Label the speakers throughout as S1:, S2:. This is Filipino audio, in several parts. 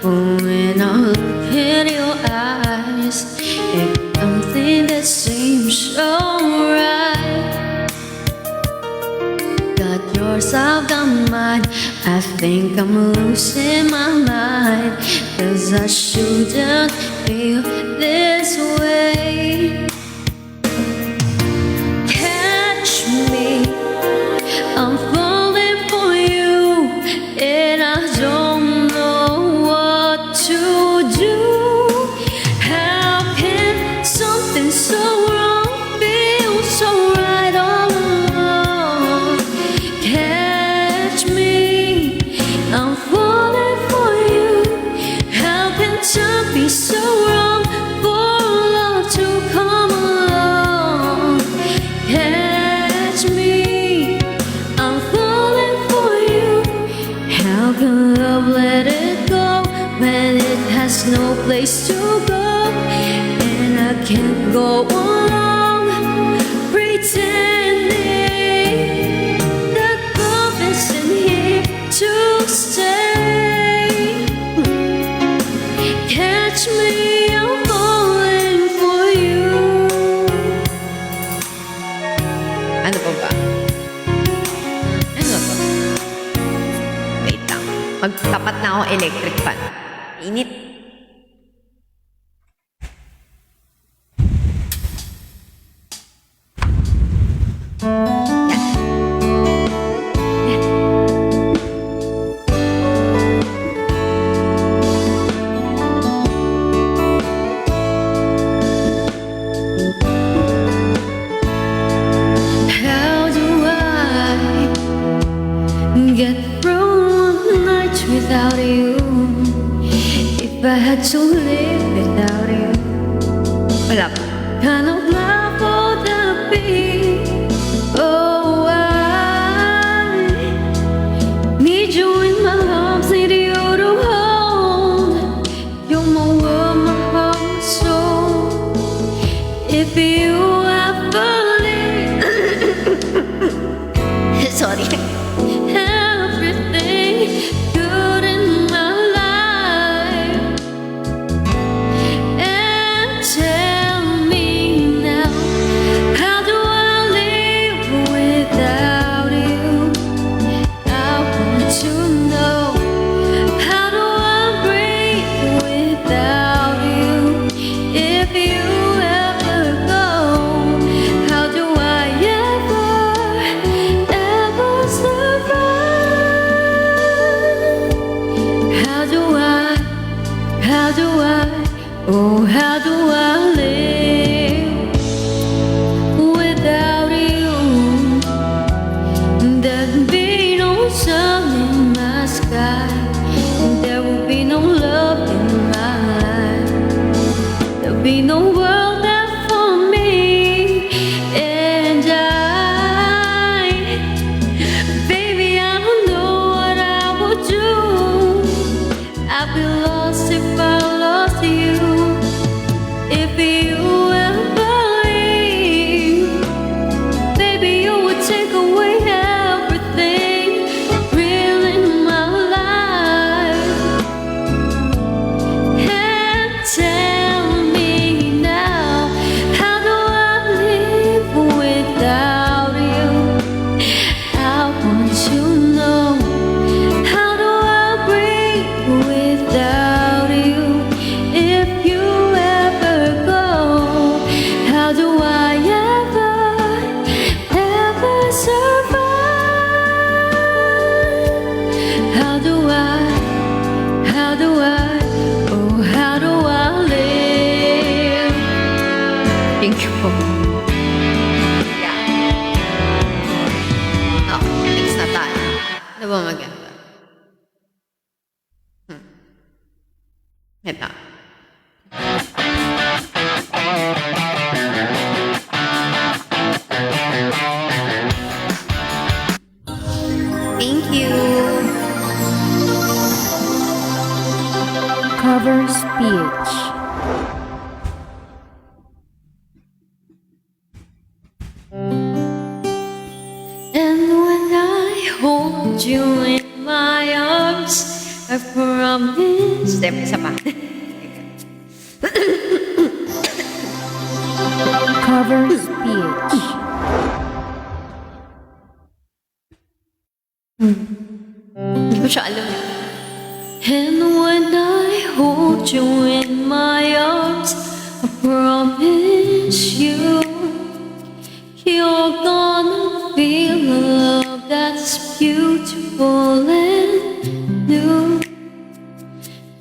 S1: When I look in your eyes, it's something that seems so right. Got yourself on mine, I think I'm losing my mind, 'cause I shouldn't feel this way. Catch me, I'm falling for you, and I don't know what to do. How can something so wrong feel so right all along? Catch me, I'm falling for you. How can time be so wrong for love to come along? Catch me, I'm falling for you. How can love let it go when it has no place to go? And I can't go along pretending that love isn't here to stay. Catch me, I'm falling for you. Ano pa ba? Ano to? Wait lang. Magtapat na ako electric fan. Init. Yan. Yan. How do I get through the night without you? If I had to live without you, wala pa. Kind of love would that be? Oh, I need you in my arms, need you to hold. You're my world, my heart, my soul. If you ever leave, sorry. Everything good in my life, and tell me now, how do I live without you? I want to know, how do I breathe without you? If you ever go, how do I ever survive? Oh, how do I live without you? There'd be no sun in my sky, there will be no love in my life, there'll be no world left for me. And baby, I don't know what I would do. I'd be lost if I lost you. If you ever leave, baby, you would take away everything real in my life. And tell me now, how do I live without you? I want to know, how do I breathe without you? If you ever go, how do I ever survive? How do I, oh, how do I live? Thank you po. Yeah. Oh, next na tayo. Ano ba maganda? Ito. Thank you.
S2: Cover speech.
S1: And when I hold you in my arms, I promise.
S2: Step, isa pa.
S3: Covers PH.
S2: Hindi ko siya alam.
S1: And when I hold you in my arms, I promise you, you're gonna feel a love that's beautiful and new.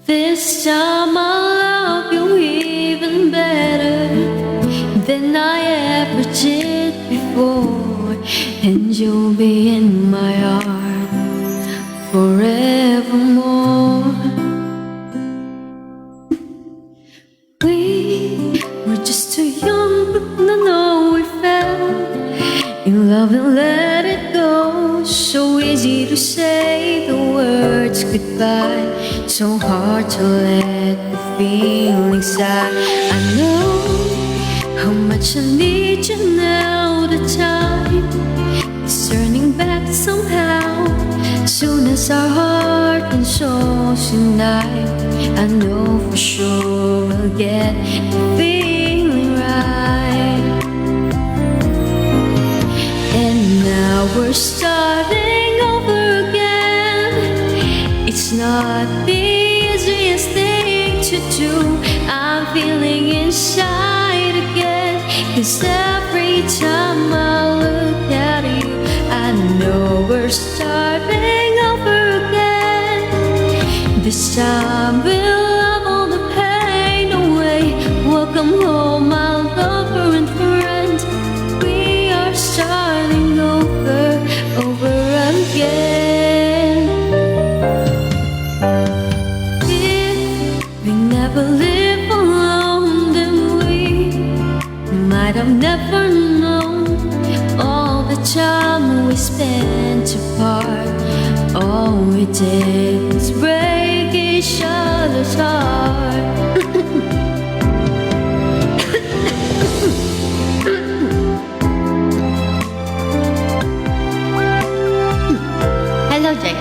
S1: This time I'll love you even better than I ever did before, and you'll be in my heart forevermore. We were just too young, but I know we fell in love and let it go. So easy to say the words goodbye, so hard to let the feelings die. I know how much I need you now. The time is turning back somehow. Soon as our heart and souls unite, I know for sure we'll get the feeling right. And now we're starting over again. It's not the easiest thing to do. I'm feeling inside again, 'cause every time I look at you, I know we're starting over again. This time we'll love all the pain away. Welcome home, my lover and friend. We are starting over again. If we never live alone, then we might have never known all the time we spent apart. All we did was break each other's heart.
S2: Hello, Jay.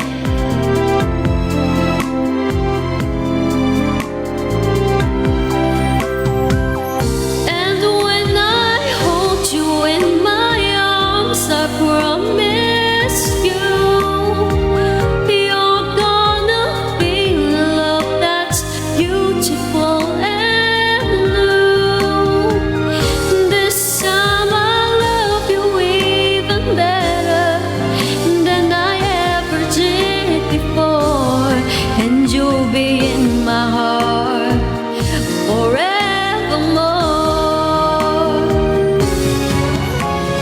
S1: And when I hold you in my arms, I promise you, you're gonna feel love that's beautiful and new. This time I'll love you even better than I ever did before, and you'll be in my heart forevermore.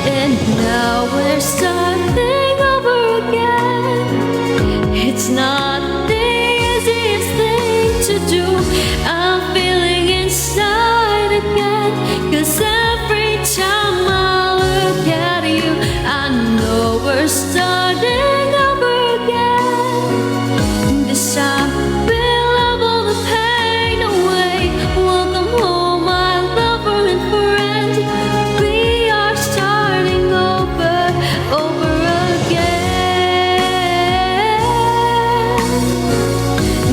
S1: And now we're starting over again. It's not the easiest thing to do. I'm feeling inside again, 'cause every time I look at you, I know we're starting over again. This time we'll love all the pain away. Welcome home, my lover and friend. We are starting over again.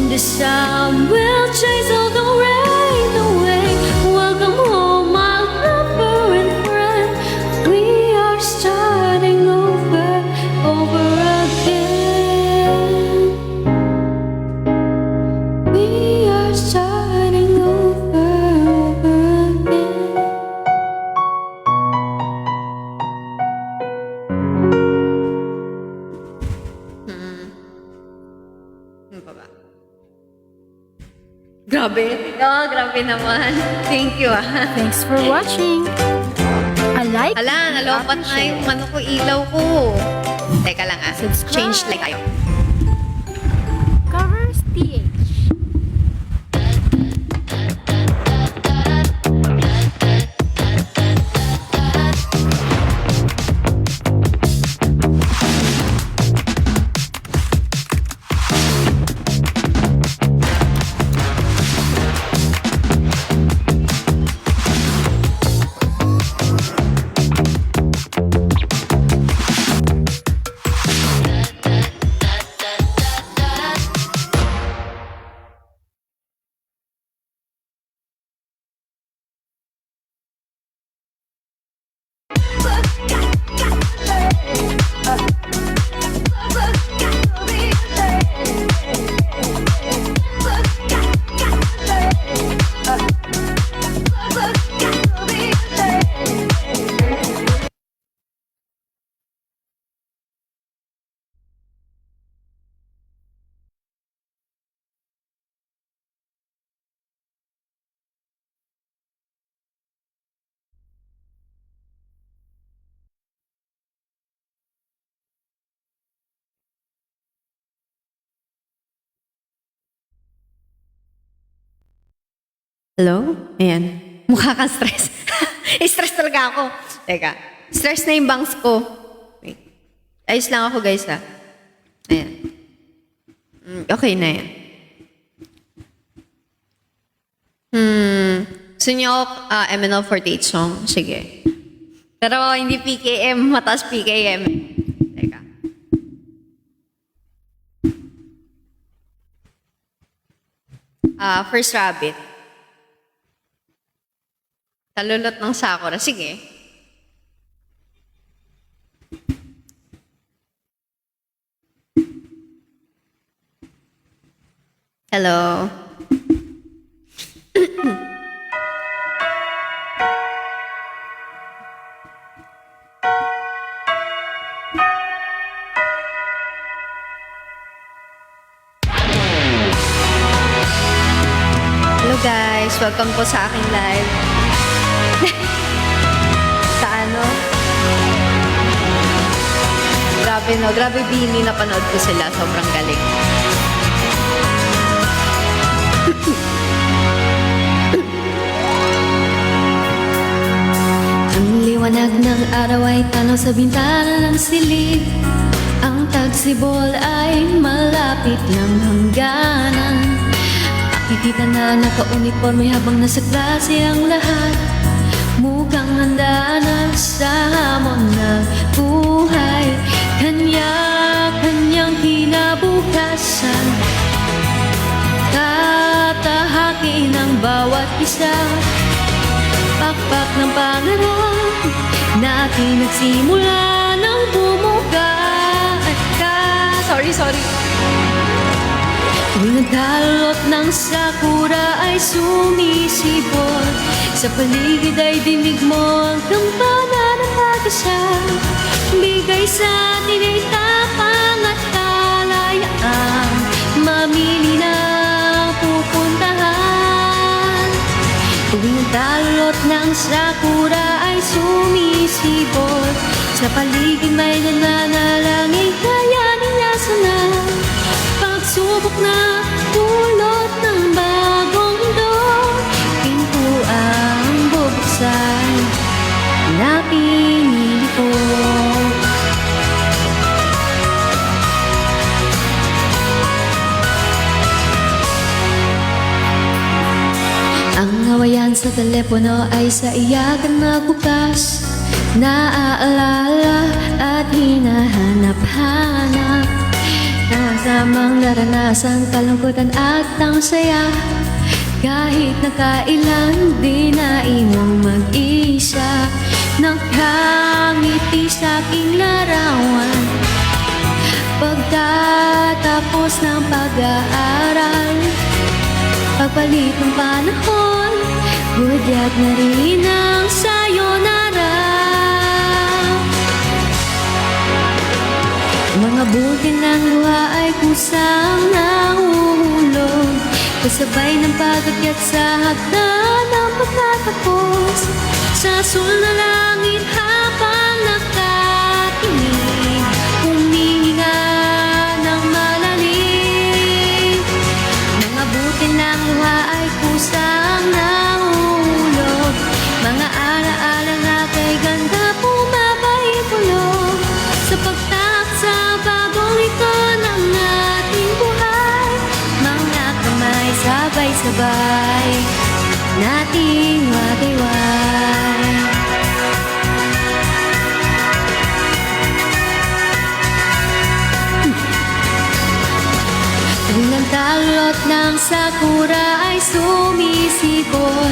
S1: This time we'll chase all the rain away. Welcome home, my lover and friend. We are starting over again. We are starting over again.
S2: Ano pa ba? Grabe. Oo, grabe naman. Thank you, ah.
S3: Thanks for watching. I like,
S2: Hala, nalopat na yung ano ko, ilaw ko. Teka lang, ah.
S3: Subscribe.
S2: Change light tayo.
S3: Covers PH.
S2: Hello? Ayan. Mukha kang stress. Stress talaga ako. Teka. Stress na yung bangs ko. Wait. Ayos lang ako, guys, ha? Ayan. Okay na yan. Gusto nyo MNL48 song? Sige. Pero hindi PKM, mataas PKM. Teka. First Rabbit. Talulot ng Sakura. Sige. Hello. Hello guys, welcome po sa aking live. Sa ano? Grabe no, grabe Bini, napanood ko sila, sobrang galing.
S1: Ang liwanag ng araw ay tanaw sa bintana ng silid. Ang tagsibol ay malapit ng hangganan. Makikita na naka-uniforme habang nasa klase ang lahat. Mukhang handa na sa hamon ng buhay. Kanya-kanyang kinabukasan. Tatahakin ang bawat isa. Pakpak ng pangarap natin nagsimula ng bumuga.
S2: Sorry.
S1: Tuwing nagkalot ng sakura ay sumisipot. Sa paligid ay dinig mo ang kampana ng pag-asa. Bigay sa atin ay tapang at kalayaan. Mamili na pupuntahan. Tuwing nagkalot ng sakura ay sumisipot. Sa paligid may nananalangin, kaya niya sana. Pagsubok na dulot ng bagong mundo, pinto ang bubuksan na pinili ko. Ang awayan sa telepono ay sa iyakan nagbukas. Naaalala at hinahanap-hanap. Kasamang naranasan, kalungkutan at ang saya. Kahit nakailan, di na imong mag-isa. Nakangiti sa aking larawan. Pagtatapos ng pag-aaral, pagpalit ng panahon, hudyat na rin ang sayonara. Mga buti ng luha ay kusang nahuhulog, kasabay ng pag-akyat sa hagdan ng pagtatapos. Sa sul na langit habang nakatingin, humihinga ng malalim. Mga buti ng luha ay kusang nahuhulog, mga alaala na kay ganda pumapahipulog. Sa pagtaksa bagong ito ng ating buhay, mga kamay sabay-sabay nating wagayway. Tuwing ang talot ng sakura ay sumisipol,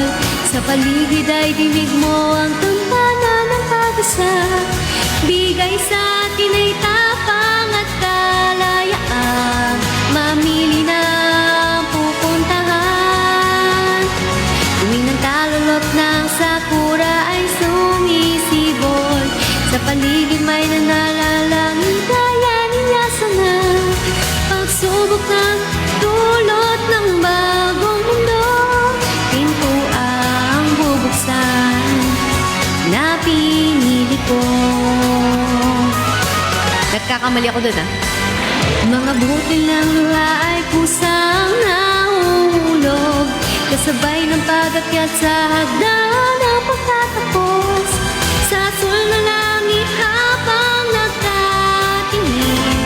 S1: sa paligid ay dinig mo ang kampana ng pag-asa. Bigay sa atin ay tapang at kalayaan. Mamili na ang pupuntahan. Tuwing ang talulot ng sakura ay sumisibol, sa paligid may nananalangin, kaya niya sana. Pagsubok ng dulot ng bagong mundo, pinto ang bubuksan na pinili ko.
S2: Nagkakamali ako dun,
S1: Mga butil ng luha ay kusang nahuhulog, kasabay ng pag-akyat sa hagdan ng pagtatapos. Sa sul na langit habang nagtatingin,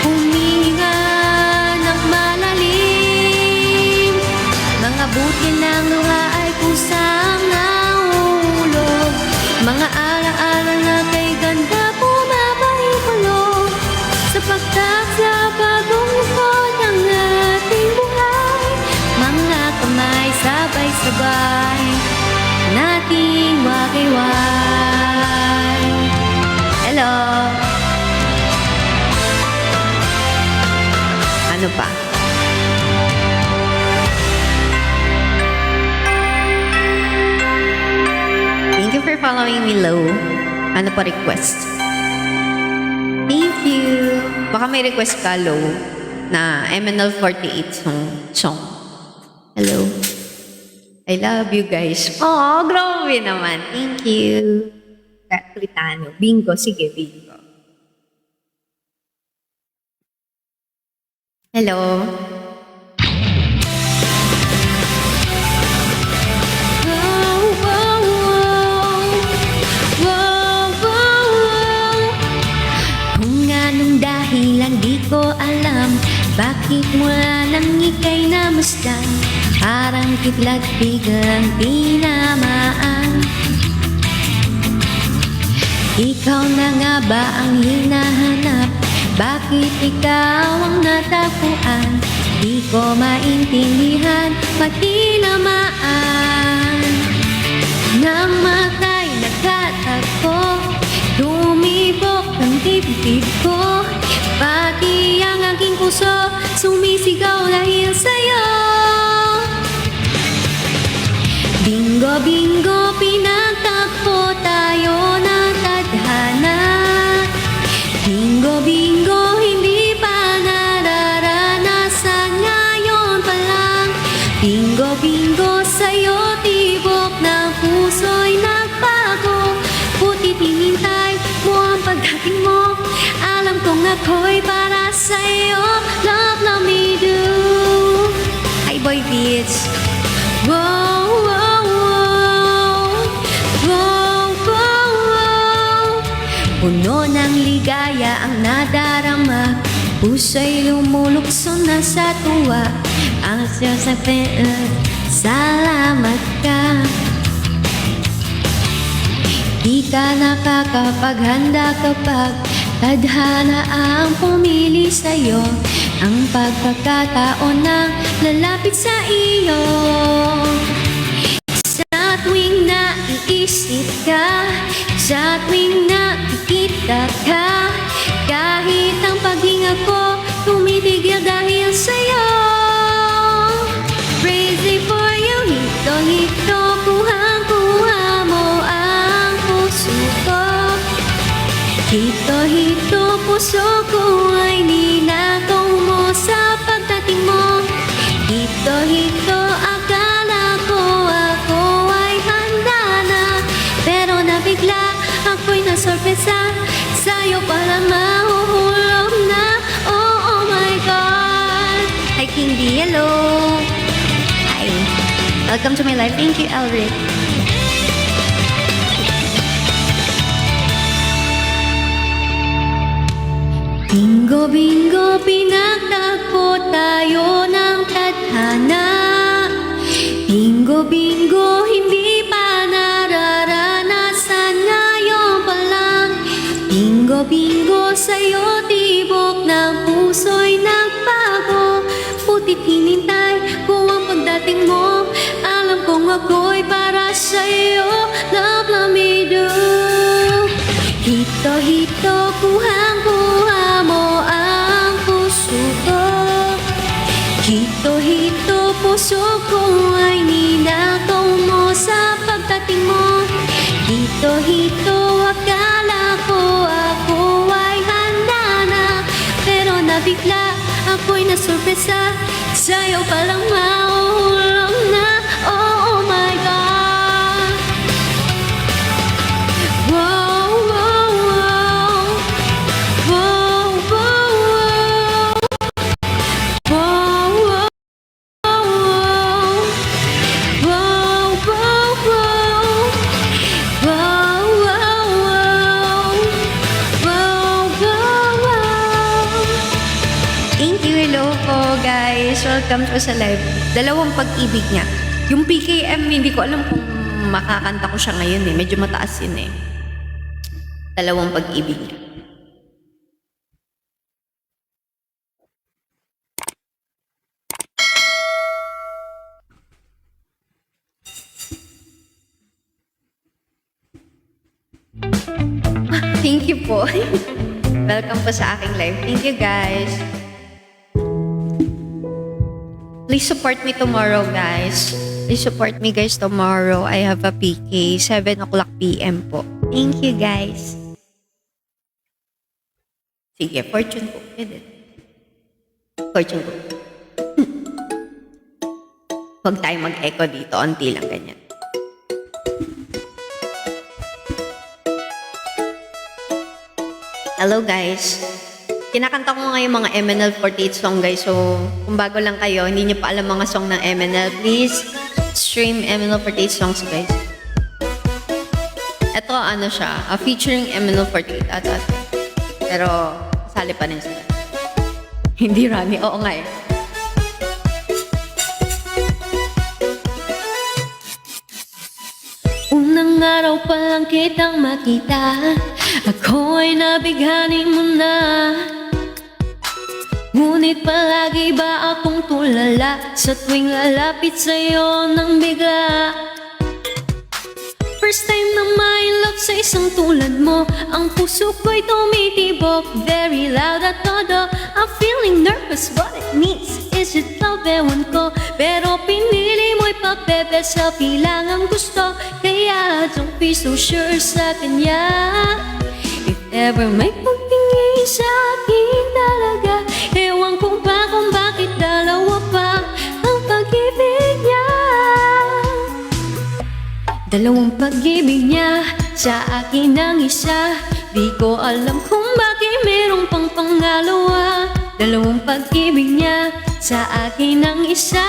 S1: huminga ng malalim. Mga butil ng luha ay kusang nahulog, mga alaala na kay ganda pumapahipulog. Sapagkat sa bagong lingkod ng ating buhay, mga kamay sabay-sabay nating wakiway. Hello! Ano pa? Thank you for following me, Lo. Ano pa request? Thank you. Baka may request ka, Lo, na MNL48 song. Hello. I love you guys. Oh, grabe naman. Thank you.
S2: Kritano. Bingo. Sige, bingo.
S1: Hello. Kung anong dahilan di ko alam, bakit mula nang ika'y namasdan, parang kidlat biglang tinamaan. Ikaw na nga ba ang hinahanap? Bakit ikaw ang natagpuan? Di ko maintindihan, pati lamaan. Namatay, nagkatagpo, tumibok ang dibdib ko, pati ang aking puso sumisigaw dahil sa'yo. Bingo, bingo, pinagtagpo tayo ng tadhana. Bingo, bingo, hindi pa nararanasan, ngayon pa lang. Bingo, bingo, sa'yo tibok ng puso'y nagbago. Butit hinintay mo ang pagdating mo, alam kong ako'y para sa'yo. Love, love me do. Hi, Boy Beats. Wow, wow, wow. Wow, wow, wow. Puno ng ligaya ang nadarama, puso'y lumulukso na sa tuwa. Ang sasabihin, salamat ka. Di ka nakakapaghanda kapag tadhana ang pumili sa'yo. Ang pagkakataon na lalapit sa iyo. Sa tuwing naiisip ka, sa tuwing nakikita ka, kahit ang paghinga ko tumitigil dahil sa'yo. Crazy for you, hito-hito, kuhang-kuha mo ang puso ko. Hito-hito, puso ko ay ninakaw mo sa pagdating mo. Hito-hito, akala ko ako ay handa na, pero nabigla ako'y nasorpresa, sa'yo pala mahuhulog na. Oh, oh my God. Hi, King D. Hello. Hi. Welcome to my life. Thank you, Elric. Bingo, bingo, pinagtagpo tayo ng tadhana. Bingo, bingo, hindi pa nararanasan, ngayon pa lang. Bingo, bingo, sa'yo tibok ng puso'y nagbago. Putit hinintay ko ang pagdating mo, alam kong ako'y para sa'yo. Love, love me do. Hito-hito, kuhang-kuha mo ang puso ko. Hito-hito, puso ko ay ninakaw mo sa pagdating mo. Hito-hito, akala ko ako ay handa na, pero nabigla ako'y nasorpresa, sa'yo palang mahuhulog na. Oh, oh my God. Wow, wow, wow. Wow, wow, wow. Wow, wow, wow.
S2: hello po guys. Welcome po sa live. Dalawang pag-ibig niya. Yung PKM, hindi ko alam kung makakanta ko siya ngayon eh. Medyo mataas yun eh. Dalawang pag-ibig niya. Thank you po. Welcome po sa aking live. Thank you guys. Please support me tomorrow guys. Please support me guys tomorrow. I have a PK 7 o'clock PM po. Thank you guys. Sige, fortune ko. Pwede. Fortune ko. Huwag tayo mag-echo dito. Unti lang ganyan. Hello guys. Kinakanta ko ngayon mga MNL48 song guys. So, kung bago lang kayo, hindi nyo pa alam mga song ng MNL, please stream MNL48 songs guys. Ito ano siya, featuring MNL48 at. Pero, kasali pa rin sila. Hindi Rani, oo nga eh. Unang araw pa lang kitang makita, ako ay nabighani mo na. Ngunit palagi ba akong tulala sa tuwing lalapit sa'yo ng bigla? First time na may love sa isang tulad mo, ang puso ko'y tumitibok very loud at todo. I'm feeling nervous, what it means is it love, ewan ko. Pero pinili mo'y pabebe, selfie lang ang gusto. Kaya don't be so sure sa kanya. If ever may pagtingin sa akin talaga, ewan ko ba kung bakit dalawa pa ang pag-ibig niya. Dalawang pag-ibig niya, sa akin ang isa. Di ko alam kung bakit merong pang pangalawa. Dalawang pag-ibig niya, sa akin ang isa.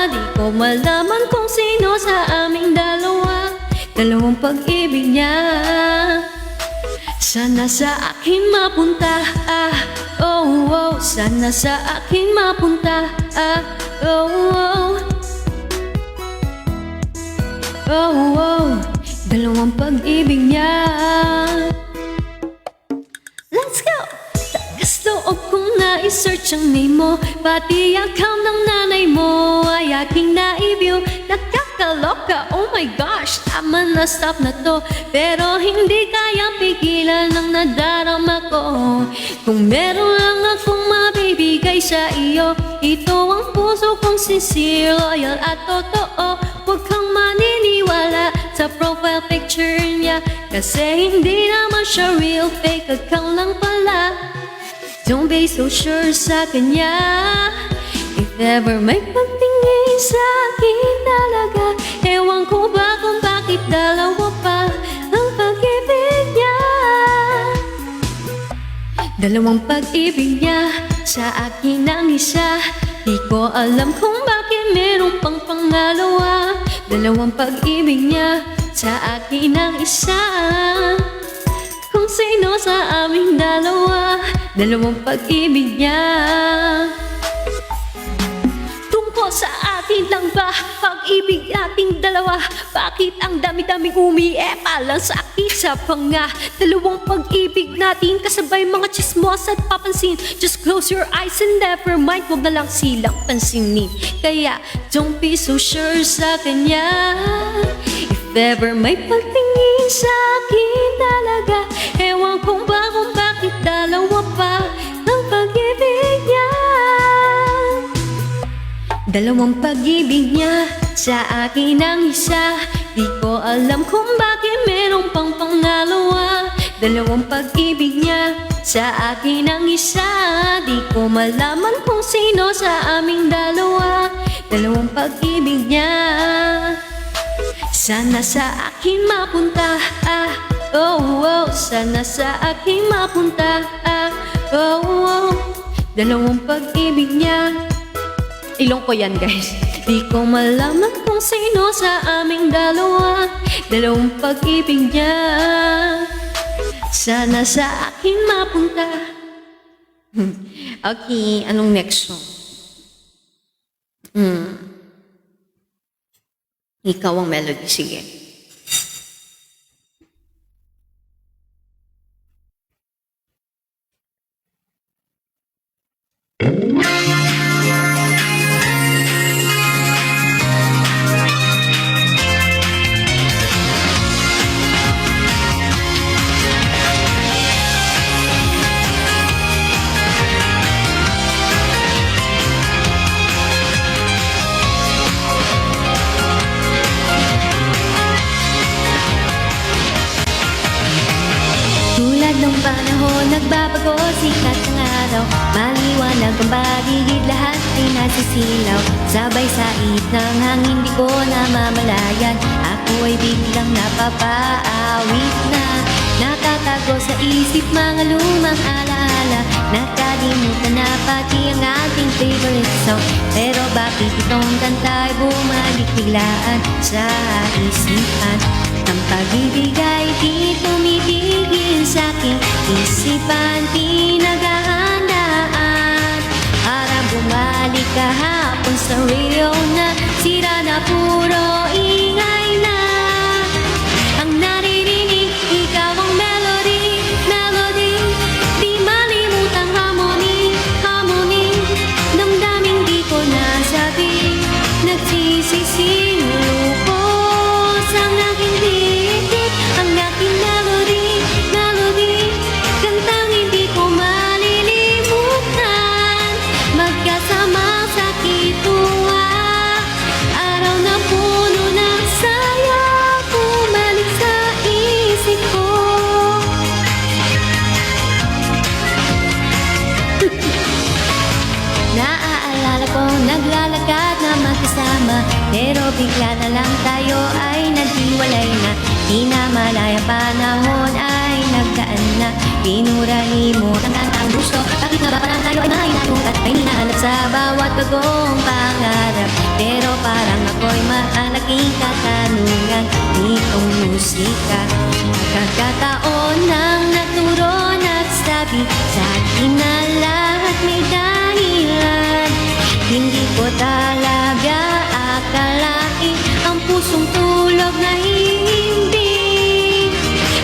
S2: Di ko malaman kung sino sa aming dalawa. Dalawang pag-ibig niya, sana sa akin mapunta, oh, oh. Sana sa akin mapunta, oh, oh. Oh, oh. Dalawang pag-ibig niya. Let's go! Tagas loob kong na-search ang name mo, pati account ng nanay mo ay aking na-view. Nakakaloka, oh my gosh, tama na, stop na to. Pero hindi kaya pigilan ang nadarama ko. Kung meron lang akong mabibigay sa iyo, ito ang puso kong sincere, loyal at totoo. Huwag kang maniniwala sa profile picture niya, kasi hindi naman siya real, fake account lang pala. Don't be so sure sa kanya. If ever may pagtingin sa akin talaga, ewan ko ba kung bakit dalawa pa ang pag-ibig niya. Dalawang pag-ibig niya, sa akin ang isa. Di ko alam kung bakit merong pang pangalawa. Dalawang pag-ibig niya, sa akin ang isa. Kung sino sa aming dalawa, dalawang pag-ibig niya. Tungkol sa atin lang ba, pag-ibig nating dalawa? Bakit ang dami-daming umiema lang sa akin sa panga? Dalawang pag-ibig natin, kasabay mga chismos at papansin. Just close your eyes and never mind, huwag na lang silang pansinin. Kaya don't be so sure sa kanya. If ever may pagtingin sa akin talaga, ewan ko ba kung bakit dalawa pa ang pag-ibig niya. Dalawang pag-ibig niya, sa akin ang isa. Di ko alam kung bakit merong pang pangalawa. Dalawang pag-ibig niya, sa akin ang isa. Di ko malaman kung sino sa aming dalawa. Dalawang pag-ibig niya, sana sa akin mapunta, oh, oh. Sana sa akin mapunta, oh, oh. Dalawang pag-ibig niya. Ilong ko yan guys. Di ko malaman kung sino sa aming dalawa. Dalawang pag-ibig niya, sana sa akin mapunta. Okay, anong next song? Ikaw ang melody, sige.
S1: Tulad ng panahon, nagbabago, sikat ng araw. Maliwanag ang paligid, lahat ay nasisilaw. Sabay sa ng hangin, di ko namamalayan. Ako ay biglang napapaawit na. Nakatago sa isip mga lumang alaala. Nakalimutan na pati ang ating favorite song. Pero bakit itong kanta ay bumalik biglaan sa isipan? Ang pag-ibig ay di tumitigil sa aking isipan, pinaghahandaan para bumalik kahapon sa radio na sira na puro ingay na. Ang naririnig, ikaw ang melody, melody, di malimutang harmony, harmony. Damdaming di ko nasabi, nagsisising lupos ang aking dibdib, ang aking melody, melody, kantang hindi ko malilimutan. Magkasama sa kituwa, araw na puno ng saya, bumalik sa isip ko. Naaalala ko, naglalakad na magkasama, pero bigla na lang tayo ay naghiwalay na. Di na malaya panahon ay nagdaan na. Pinurahi mo ang gusto, bakit nga ba parang tayo ay mahinato at may hinahanap sa bawat bagong pangarap? Pero parang ako'y malaking katanungan nitong musika. Pagkakataon nang nagturo, nagsabi sa akin na lahat may dahilan. Hindi ko talaga akalain ang pusong tulog na hihimbing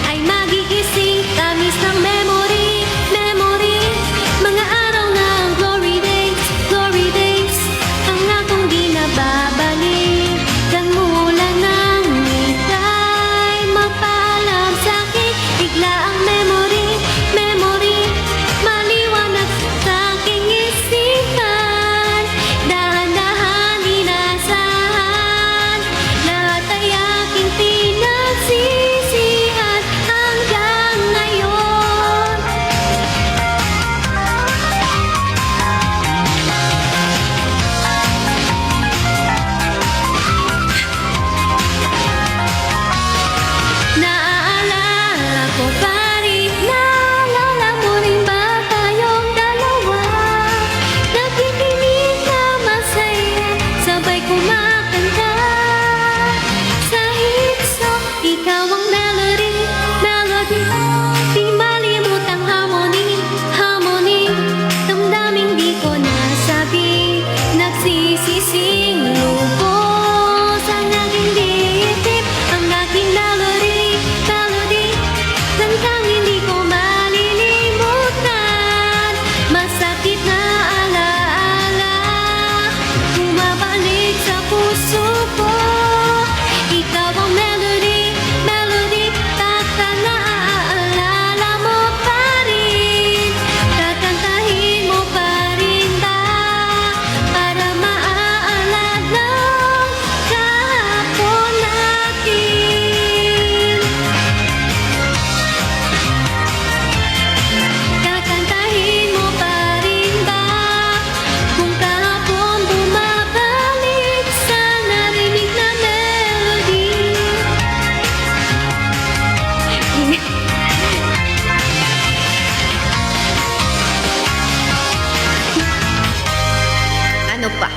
S1: ay magigising, tamis ng memory, memory. Mga araw ng glory days, ang akong di nababalik. Dan mula nang ika'y magpaalam sa'kin, bigla ang memory, memory, maliwanag sa aking isipan. Dahan-dahan inasahan, lahat ay aking pinagsisihan hanggang ngayon. Naaalala ko pa rin, naalala mo rin ba tayong dalawa? Nakikinig na masaya, sabay kumakanta sa hit song. Ikaw ang melody, melody, di malimutang harmony, harmony. Damdaming di ko nasabi, nagsisising lubos ang aking dibdib, ang aking melody, melody, kantang hindi ko malilimutan. Masakit na alaala, bumabalik sa puso ko. Ikaw ang melody, melody, baka naaalala mo pa rin. Kakantahin mo pa rin ba para maaalala kahapon natin? Kakantahin mo pa rin ba kung kahapon bumabalik sa narinig na melody?
S2: Ano pa?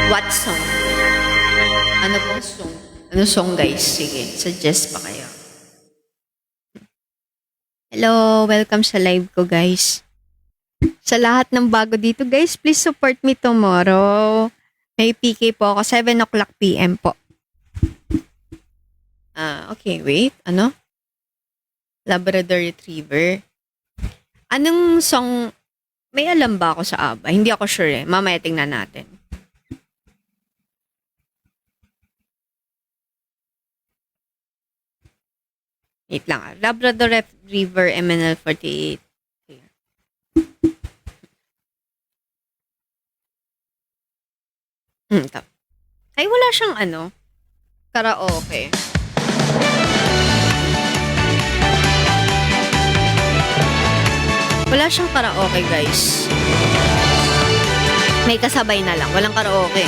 S2: What song? Ano pong song? Ano song, guys? Sige, suggest pa kayo. Hello, welcome sa live ko, guys. Sa lahat ng bago dito, guys, please support me tomorrow. May PK po ako, 7 o'clock PM po. Okay, wait. Ano? Labrador Retriever. Anong song? May alam ba ako sa ABBA? Hindi ako sure eh. Mamaya tingnan natin. Wait lang ah. Labrador Retriever MNL48. Ito. Ay, wala siyang ano. Karaoke. Wala siyang karaoke, guys. May kasabay na lang. Walang karaoke.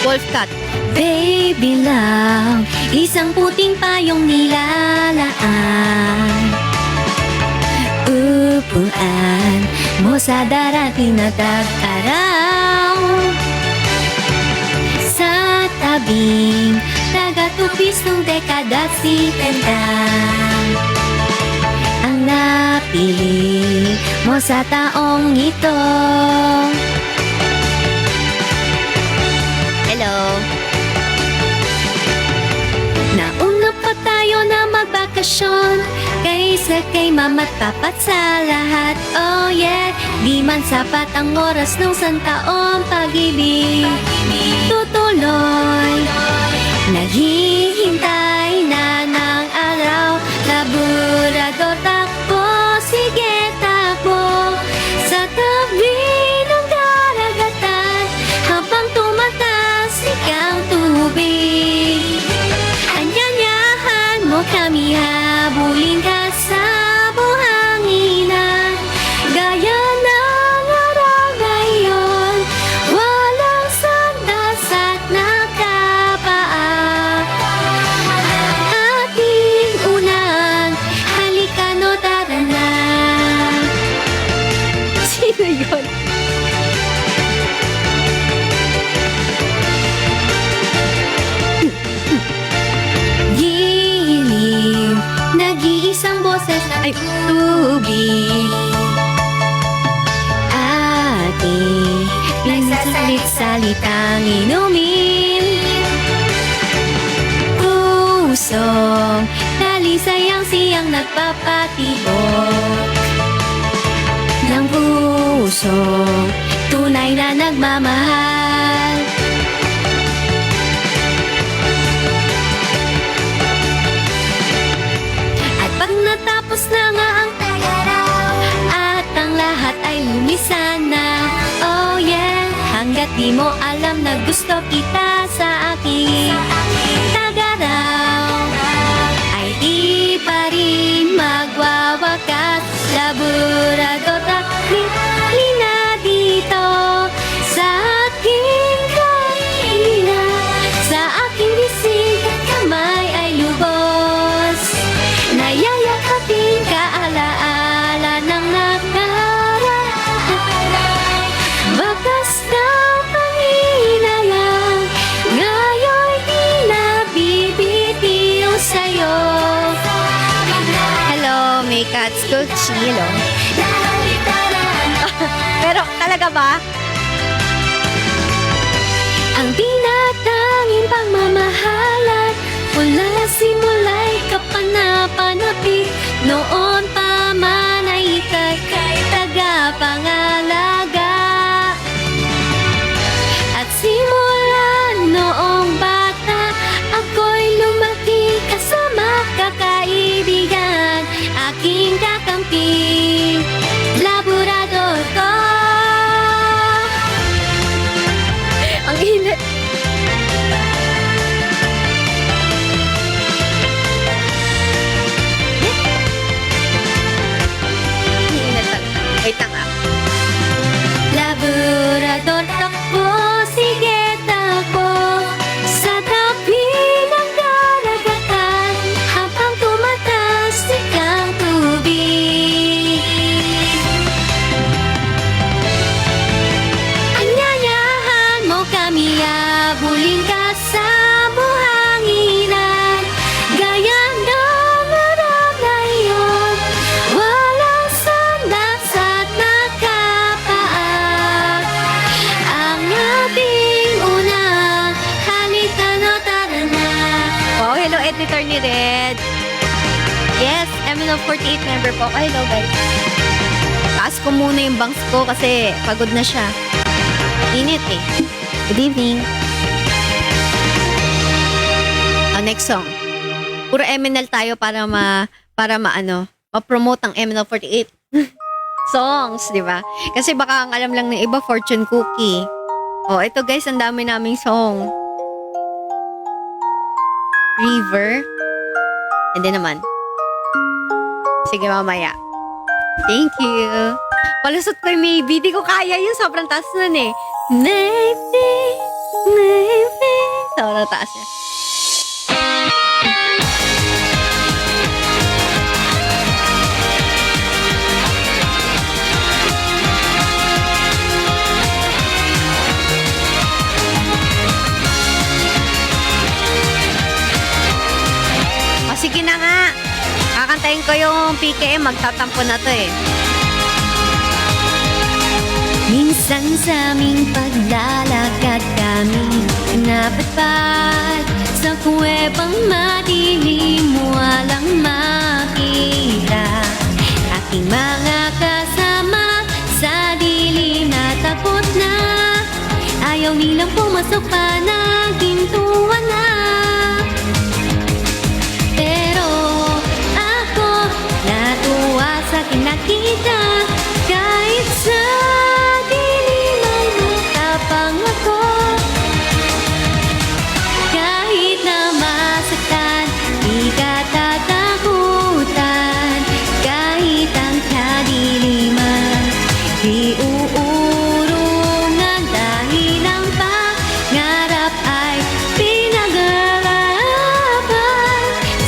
S2: Wolfcat.
S1: Baby love, isang puting payong nilalaan. Upuan mo sa darating na tag-araw. Sa tabing tagatupis ng dekada 70, ang napili mo sa taong ito.
S2: Hello.
S1: Nauna pa tayo na magbakasyon kaysa kay mama't papat sa lahat. Oh yeah, di man sapat ang oras ng santaong pag-ibig. Tutuloy, naghihintay na ng araw. Laburador, takbo, sige takbo sa tabi ng karagatan habang tumataas ikaw tubig. Anyanyahan mo kami, habulin ka sa buhanginan. Gaya ng araw ngayon, walang sandas at nakapaak. Ating unan, halika no tara na.
S2: Sino yun?
S1: Gilid, nag-iisang boses ng tubig. Ating pinagsasalit-salitang inumin. Pusong talisayang siyang nagpapatibok ng puso, tunay na nagmamahal. At pag natapos na nga ang tagaraw at ang lahat ay lumisan na, oh yeah, hanggat di mo alam na gusto kita sa aking tagaraw, ay di pa rin magwawakas. Laburador, halina dito sa aking kanina, sa aking bisig at kamay ay lubos. Nayayakapin ka, alaala ng nakaraan. Bakas ng panginayang, ngayon di nabibitiw sa'yo.
S2: Hello, may cats ko chilo. Pero talaga ba?
S1: Ang tinatanging pagmamahalan mula simula'y kapanapanapit. Noon pa man ay ika'y tagapangalaga. At simula noong bata, ako'y lumaki kasama kakaibigan, aking kakampi. Laburador ko,
S2: ML48 member po. Hello guys. Taas ko muna yung bangs ko kasi pagod na siya. Init eh. Good evening. Next song. Puro MNL tayo para ma-promote ang MNL48 songs, di ba? Kasi baka ang alam lang ng iba, fortune cookie. Oh, ito guys, ang dami naming song. River. Hindi naman. Sige, mamaya. Thank you. Palusot ko yung maybe. Di ko kaya yun. Sobrang taas nun eh. Maybe. Sobrang taas niya. Sige na nga. Kakantayin ko yung PKM. Magtatampo na to eh.
S1: Minsan sa aming paglalakad kami napatpad sa kuwebang madilim, walang makita. Aking mga kasama sa dilim na takot na, ayaw nilang pumasok pa, nagintuan na. Pero ako natuwa sa kinakita, kahit sa dilim ay matapang ako. Kahit na masaktan, di ka tatakutan. Kahit ang kadiliman, di uurungan. Dahil ang pangarap ay pinaglalaban.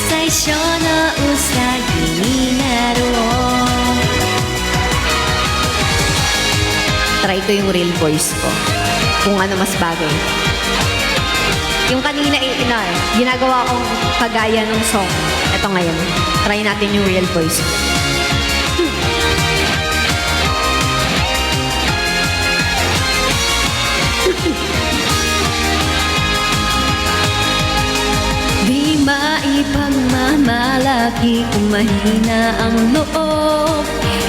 S1: Sa isyo na usad, di naroon.
S2: Try ko yung real voice ko. Kung ano mas bagay. Yung kanina ginagawa kong kagaya ng song. Ito ngayon. Try natin yung real voice ko.
S1: Di maipagmamalaki kung mahina ang loob.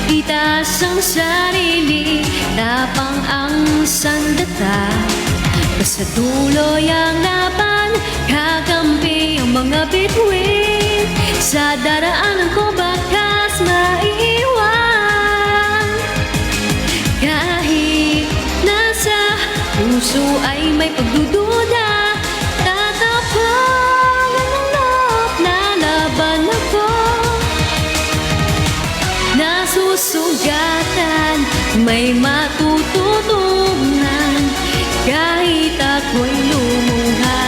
S1: Itaas ang sarili, tapang ang sandata. Basta tuloy ang laban, kakampi ang mga bituin. Sa daraanan ko bakas maiiwan. Kahit nasa puso ay may pagdududa, tatapangan ng loob, lalaban ako. Nasusugatan, may matututunan. Kahit ako'y lumuha,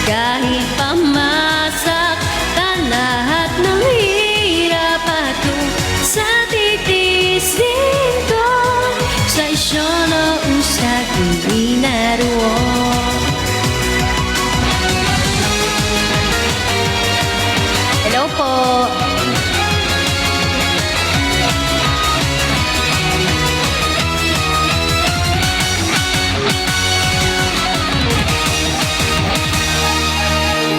S1: kahit pamasaktan, lahat ng hirap ato sa titisin ko. Sa isyo na usad, hindi naroon.
S2: Hello po.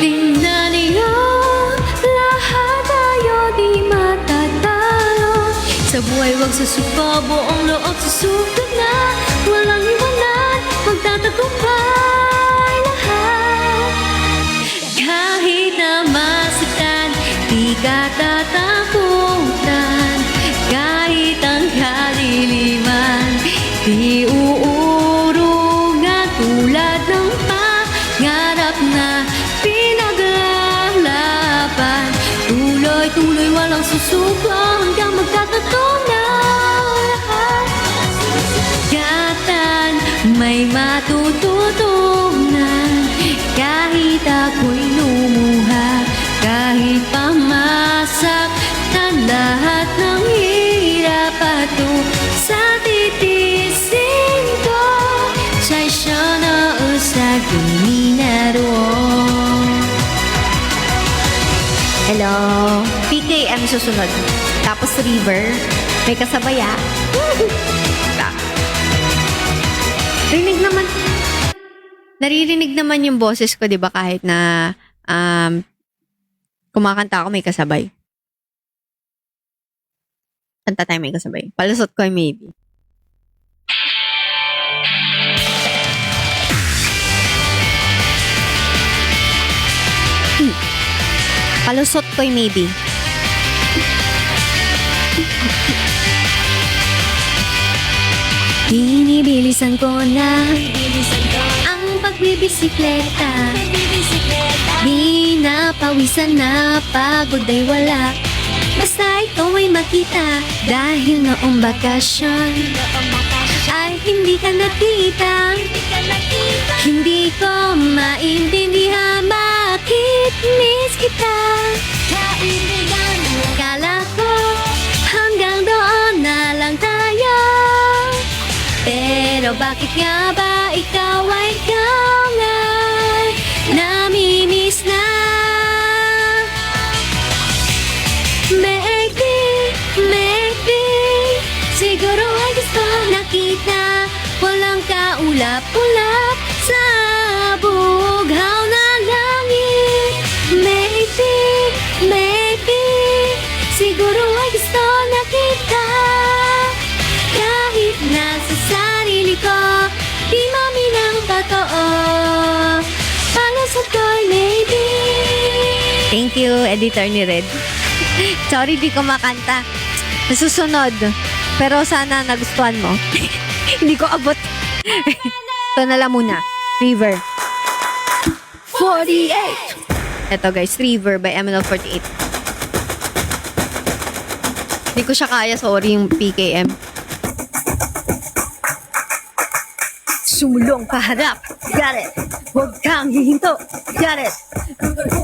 S1: Tingnan niyo, lahat tayo di matatalo. Sa buhay wag susuko, buong loob susugod na. Walang iwanan, magtatagumpay lahat. Kahit na masaktan, di ka tatakutan. Kahit ang kaliliman, di uurungan. Tulad ng pangarap na pinaglalaban, tuloy-tuloy walang susuko hanggang magkakatunaw lahat. Gatan, may matututunan. Kahit ako'y lumuha, kahit pamasaktan, lahat ng hirap ato sa titisin ko. Sa isyo na usad, di naroon.
S2: Hello. PKM susunod. Tapos River. May kasabay ah. Rinig naman. Naririnig naman yung boses ko, di ba? Kahit na kumakanta ako, may kasabay. Kanta tayo may kasabay. Palusot ko ay maybe. Palusot ko ay maybe. Binibilisan ko na ang pagbibisikleta. Di napawisan na pagod ay wala. Basta ikaw ay makita. Dahil noong bakasyon ay hindi ka nakita. Hindi ko maintindihan bakit miss kita. Kala ko hanggang doon na lang tayo. Pero bakit nga ba ikaw ay namimiss na? Maybe siguro ay gusto nakita. Walang kaulap-ulap sa bughaw na langit. Maybe siguro ay gusto nakita. Kahit nasa sarili ko, di maminang totoo. Palusot ko'y maybe. Thank you, editor ni Red. Sorry, di ko makanta. Nasusunod. Pero sana nagustuhan mo. Hindi ko abot. Ito na lang muna. River. 48. Ito guys, River by MNL48. Hindi ko siya kaya, sorry, yung PKM. Sumulong paharap. Got it. Huwag kang hihinto. Got it.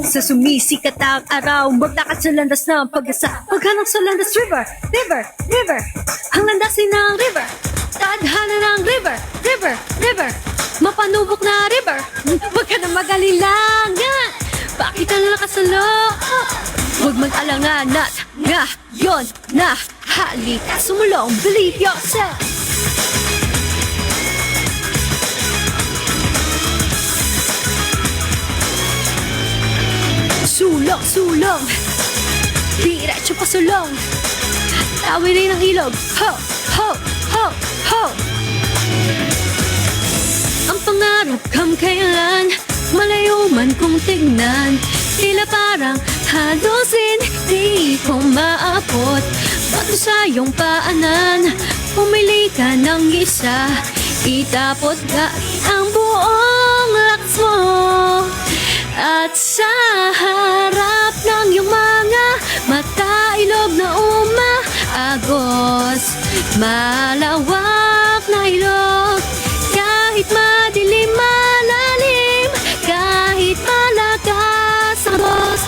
S2: Sa sumisikat ang araw, maglakad sa landas ng pag-asa. Maghanap sa landas, river. Ang landasin ng river. Tadhana ng river. Mapanubok na river. Huwag ka na mag-alilangan. Bakit ang lakas sa loob? Huwag mag-alangan at ngayon na halika sumulong. Believe yourself. Sulong, diretso pa sulong. Tawirin ang ilog. Ho. Ang pangarap kailan malayo man kung tignan. Tila parang halusin, di ko maabot. Bato sa iyong paanan, pumili ka ng isa. Itapot ka ang buong lakas mo. At sa harap ng iyong mga mata, ilog na umaagos. Malawak na ilog, kahit madilim malalim, kahit malakas ang boss.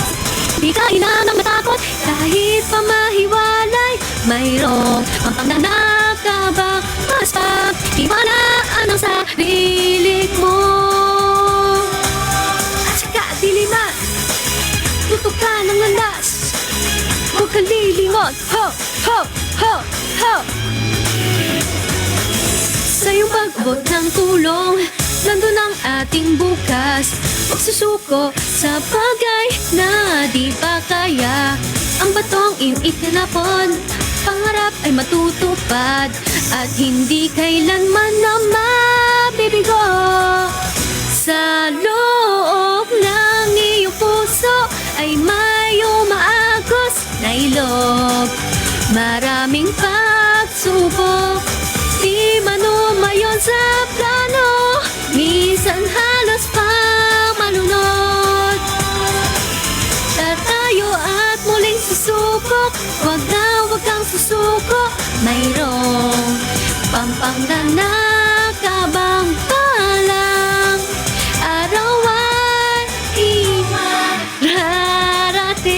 S2: Di ka kailangang matakot, kahit pa mahiwalay. Mayroong pampang na nakabak, mas pagtiwalaan ang sarili mo. Diliman, tutok ka ng landas. Huwag kang lilingon. Ho. Sa iyong pag-abot ng tulong, nandun ang ating bukas. Huwag susuko sa bagay na di pa kaya. Ang batong itinapon, pangarap ay matutupad. At hindi kailanman na mabibigo. Sa loob ng iyong puso ay may umaagos na ilog. Maraming pagsubok, di man umayon sa plano. Minsan halos pang malunod. Tatayo at muling susubok. Huwag kang susuko. Mayroong pampang na nakabang palang. Arawan rarating.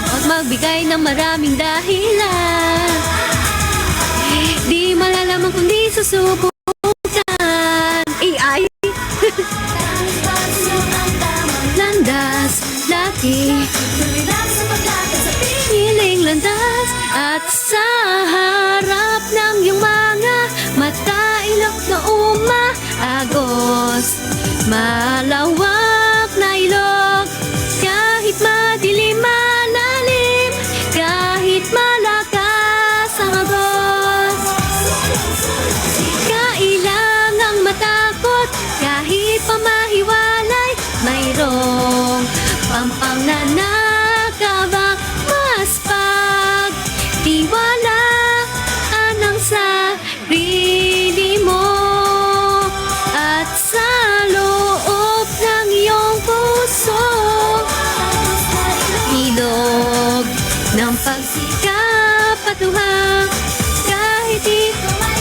S2: Huwag magbigay ng maraming dahilan. Di malalaman kundi susubukan. AI landas, laki hiling landas. At sa harap ng iyong mga mata, ilog na umaagos. Malawak
S1: ang nanakabang mas pagtiwalaan ang sarili mo at sa loob ng iyong puso ilog ng pagsikap at luha kahit ito man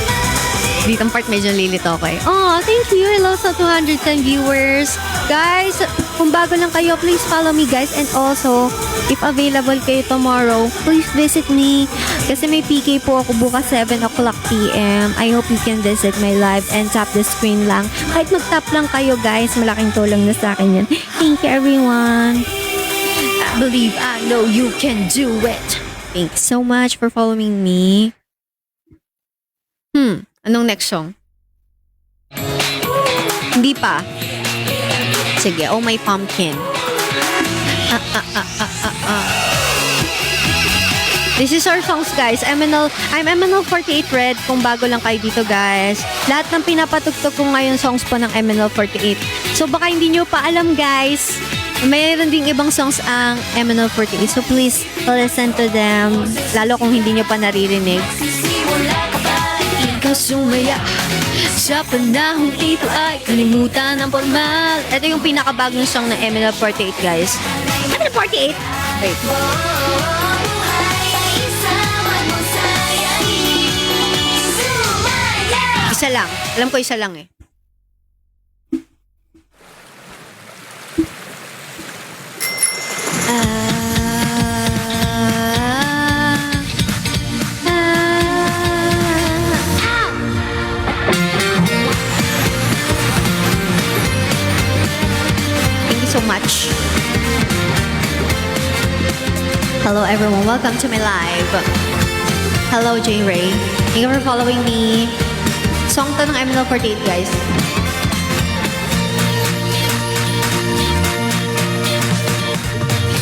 S2: Ditong part medyo lilito ko eh. Oh, thank you. Hello sa 210 viewers. Guys, kung bago lang kayo, please follow me guys. And also, if available kayo tomorrow, please visit me. Kasi may PK po ako bukas 7 o'clock PM. I hope you can visit my live and tap the screen lang. Kahit mag-tap lang kayo guys, malaking tulong na sa akin yan. Thank you everyone.
S1: I believe I know you can do it.
S2: Thanks so much for following me. Anong next song? Hindi pa. Sige, Oh My Pumpkin. This is our songs, guys. I'm MNL48 Red. Kung bago lang kayo dito, guys. Lahat ng pinapatugtog ko ngayon songs po ng MNL48. So, baka hindi nyo pa alam, guys. Mayroon ding ibang songs ang MNL48. So, please listen to them. Lalo kung hindi nyo pa naririnig.
S1: Ikaw sumaya sa panahong ito ay kalimutan ng formal.
S2: Ito yung pinakabagong song ng MNL48, guys. MNL48? Wait. Isa lang. Alam ko isa lang eh. Thank you so much. Hello everyone, welcome to my live. Hello J Ray. Thank you for following me. Song to ng MNL48, guys.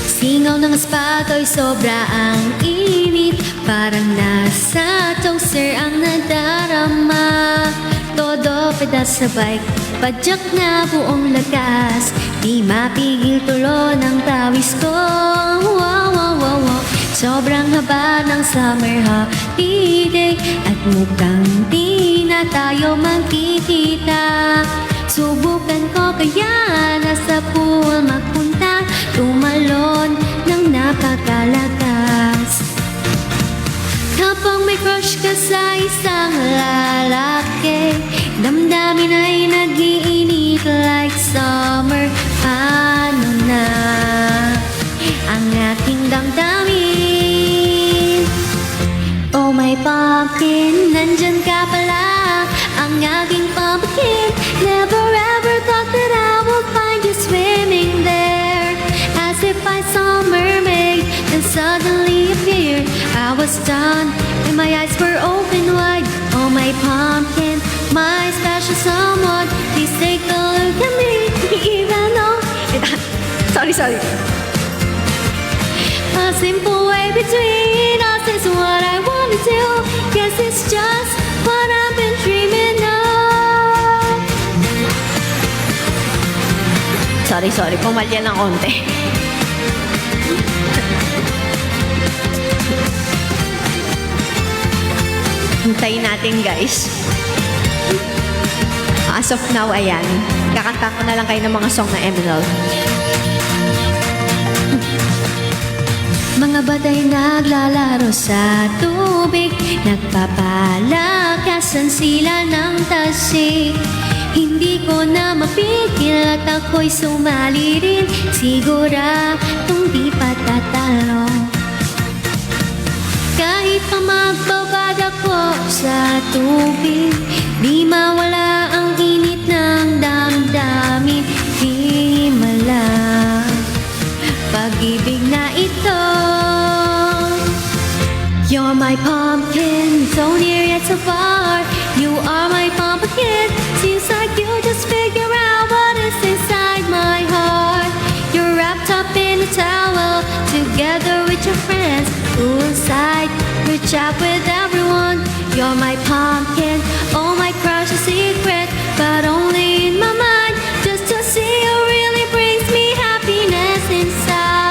S1: Singaw ng espato'y sobra ang init. Parang nasa toaster ang nadarama. Todo pedas sa bike, padyak na buong lakas. Di mapigil tulo ng tawis ko. Wow, wow, wow, wow. Sobrang haba ng summer holiday at mukhang di na tayo magkikita. Subukan ko kaya nasa pool magpunta, tumalon ng napakalakas. Kapag may crush ka sa isang lalaki, damdamin ay nag-iinit like summer. Paano na ang ating damdamin? Oh my pumpkin, nandyan ka pala, ang aking pumpkin. Never ever thought that I would find you swimming there. As if I saw a mermaid and suddenly appeared. I was stunned and my eyes were open wide. Oh my pumpkin, my special someone, please take a look at me. Even though
S2: Sorry.
S1: a simple way between us is what I wanna do. Guess it's just what I've been dreaming of.
S2: Sorry. Pumalya ng konti. Hintayin natin, guys. As of now, ayan. Kakanta ko na lang kayo ng mga song na MNL.
S1: Mga batay naglalaro sa tubig, nagpapalakasan sila ng tasik. Hindi ko na mapigil at ako'y sumali rin, siguradong di patatalo. Kahit pa magbabad ako sa tubig, di mawala ang init ng damdamin. Di malang pag-ibig na ito. You're my pumpkin, so near yet so far. You are my pumpkin, seems like you just figure out what is inside my heart. You're wrapped up in a towel, together with your friends. Poolside, reach out with everyone. You're my pumpkin, oh my crush a secret, but only in my mind. Just to see you really brings me happiness inside.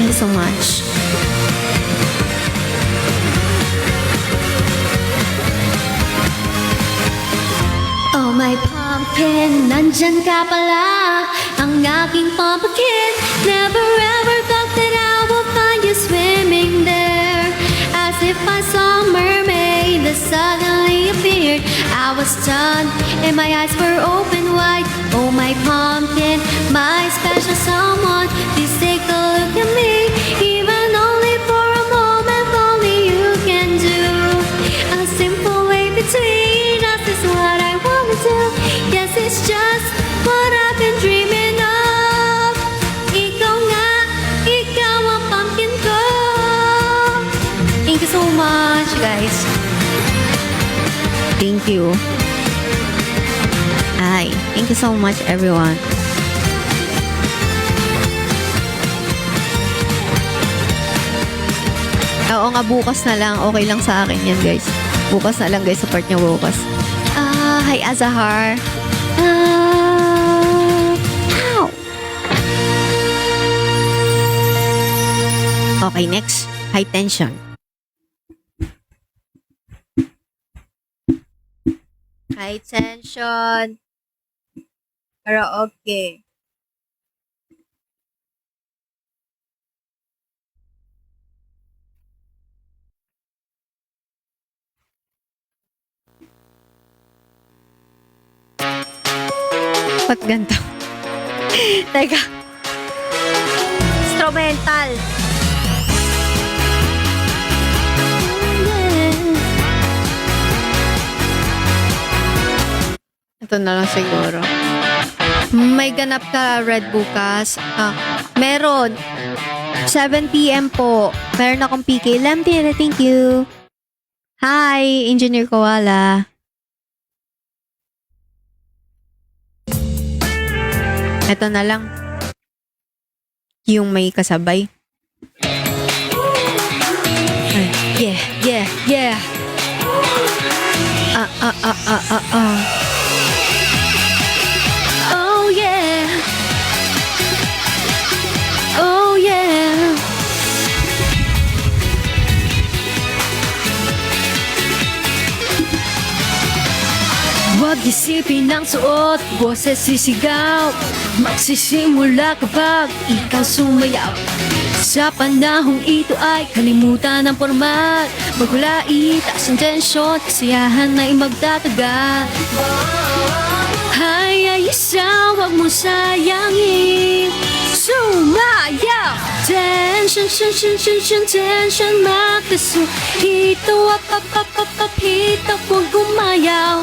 S2: Thank you so much.
S1: Oh my pumpkin, nandyan ka pala. Ang aking pumpkin, never ever thought that I would find you swimming there. As if I saw a mermaid that suddenly appeared. I was stunned and my eyes were open wide. Oh my pumpkin, my special someone, please take a look at me. Even only for a moment, only you can do. A simple way between us is what I wanna do. Yes, it's just what I've been dreaming of. Ikaw nga, ikaw ang pumpkin ko.
S2: Thank you so much, guys. Thank you. Ay, thank you so much, everyone. Oo nga, bukas na lang. Okay lang sa akin yan, guys. Bukas na lang, guys. Support nyo bukas. Hi, Azahar. Ow! Okay, next. High tension. High tension. Karaoke. Ba't ganito? Teka. Instrumental. Ito na lang siguro. May ganap ka, Red, bukas? Meron. 7 p.m. po. Meron akong PK. Thank you. Hi, Engineer Koala. Ito na lang. Yung may kasabay. Ay, yeah, yeah, yeah.
S1: Oh yeah. Oh yeah. Huwag isipin ang suot, boses sisigaw. Magsisimula kapag ikaw sumayaw. Sa panahong ito ay kalimutan ang format. Magulait, taas ang tensyon, kasiyahan ay magtatagal. Hayay isa, huwag mo sayangin. Sumayaw! Tension, tension, makaso. Hito, hito, huwag gumayaw.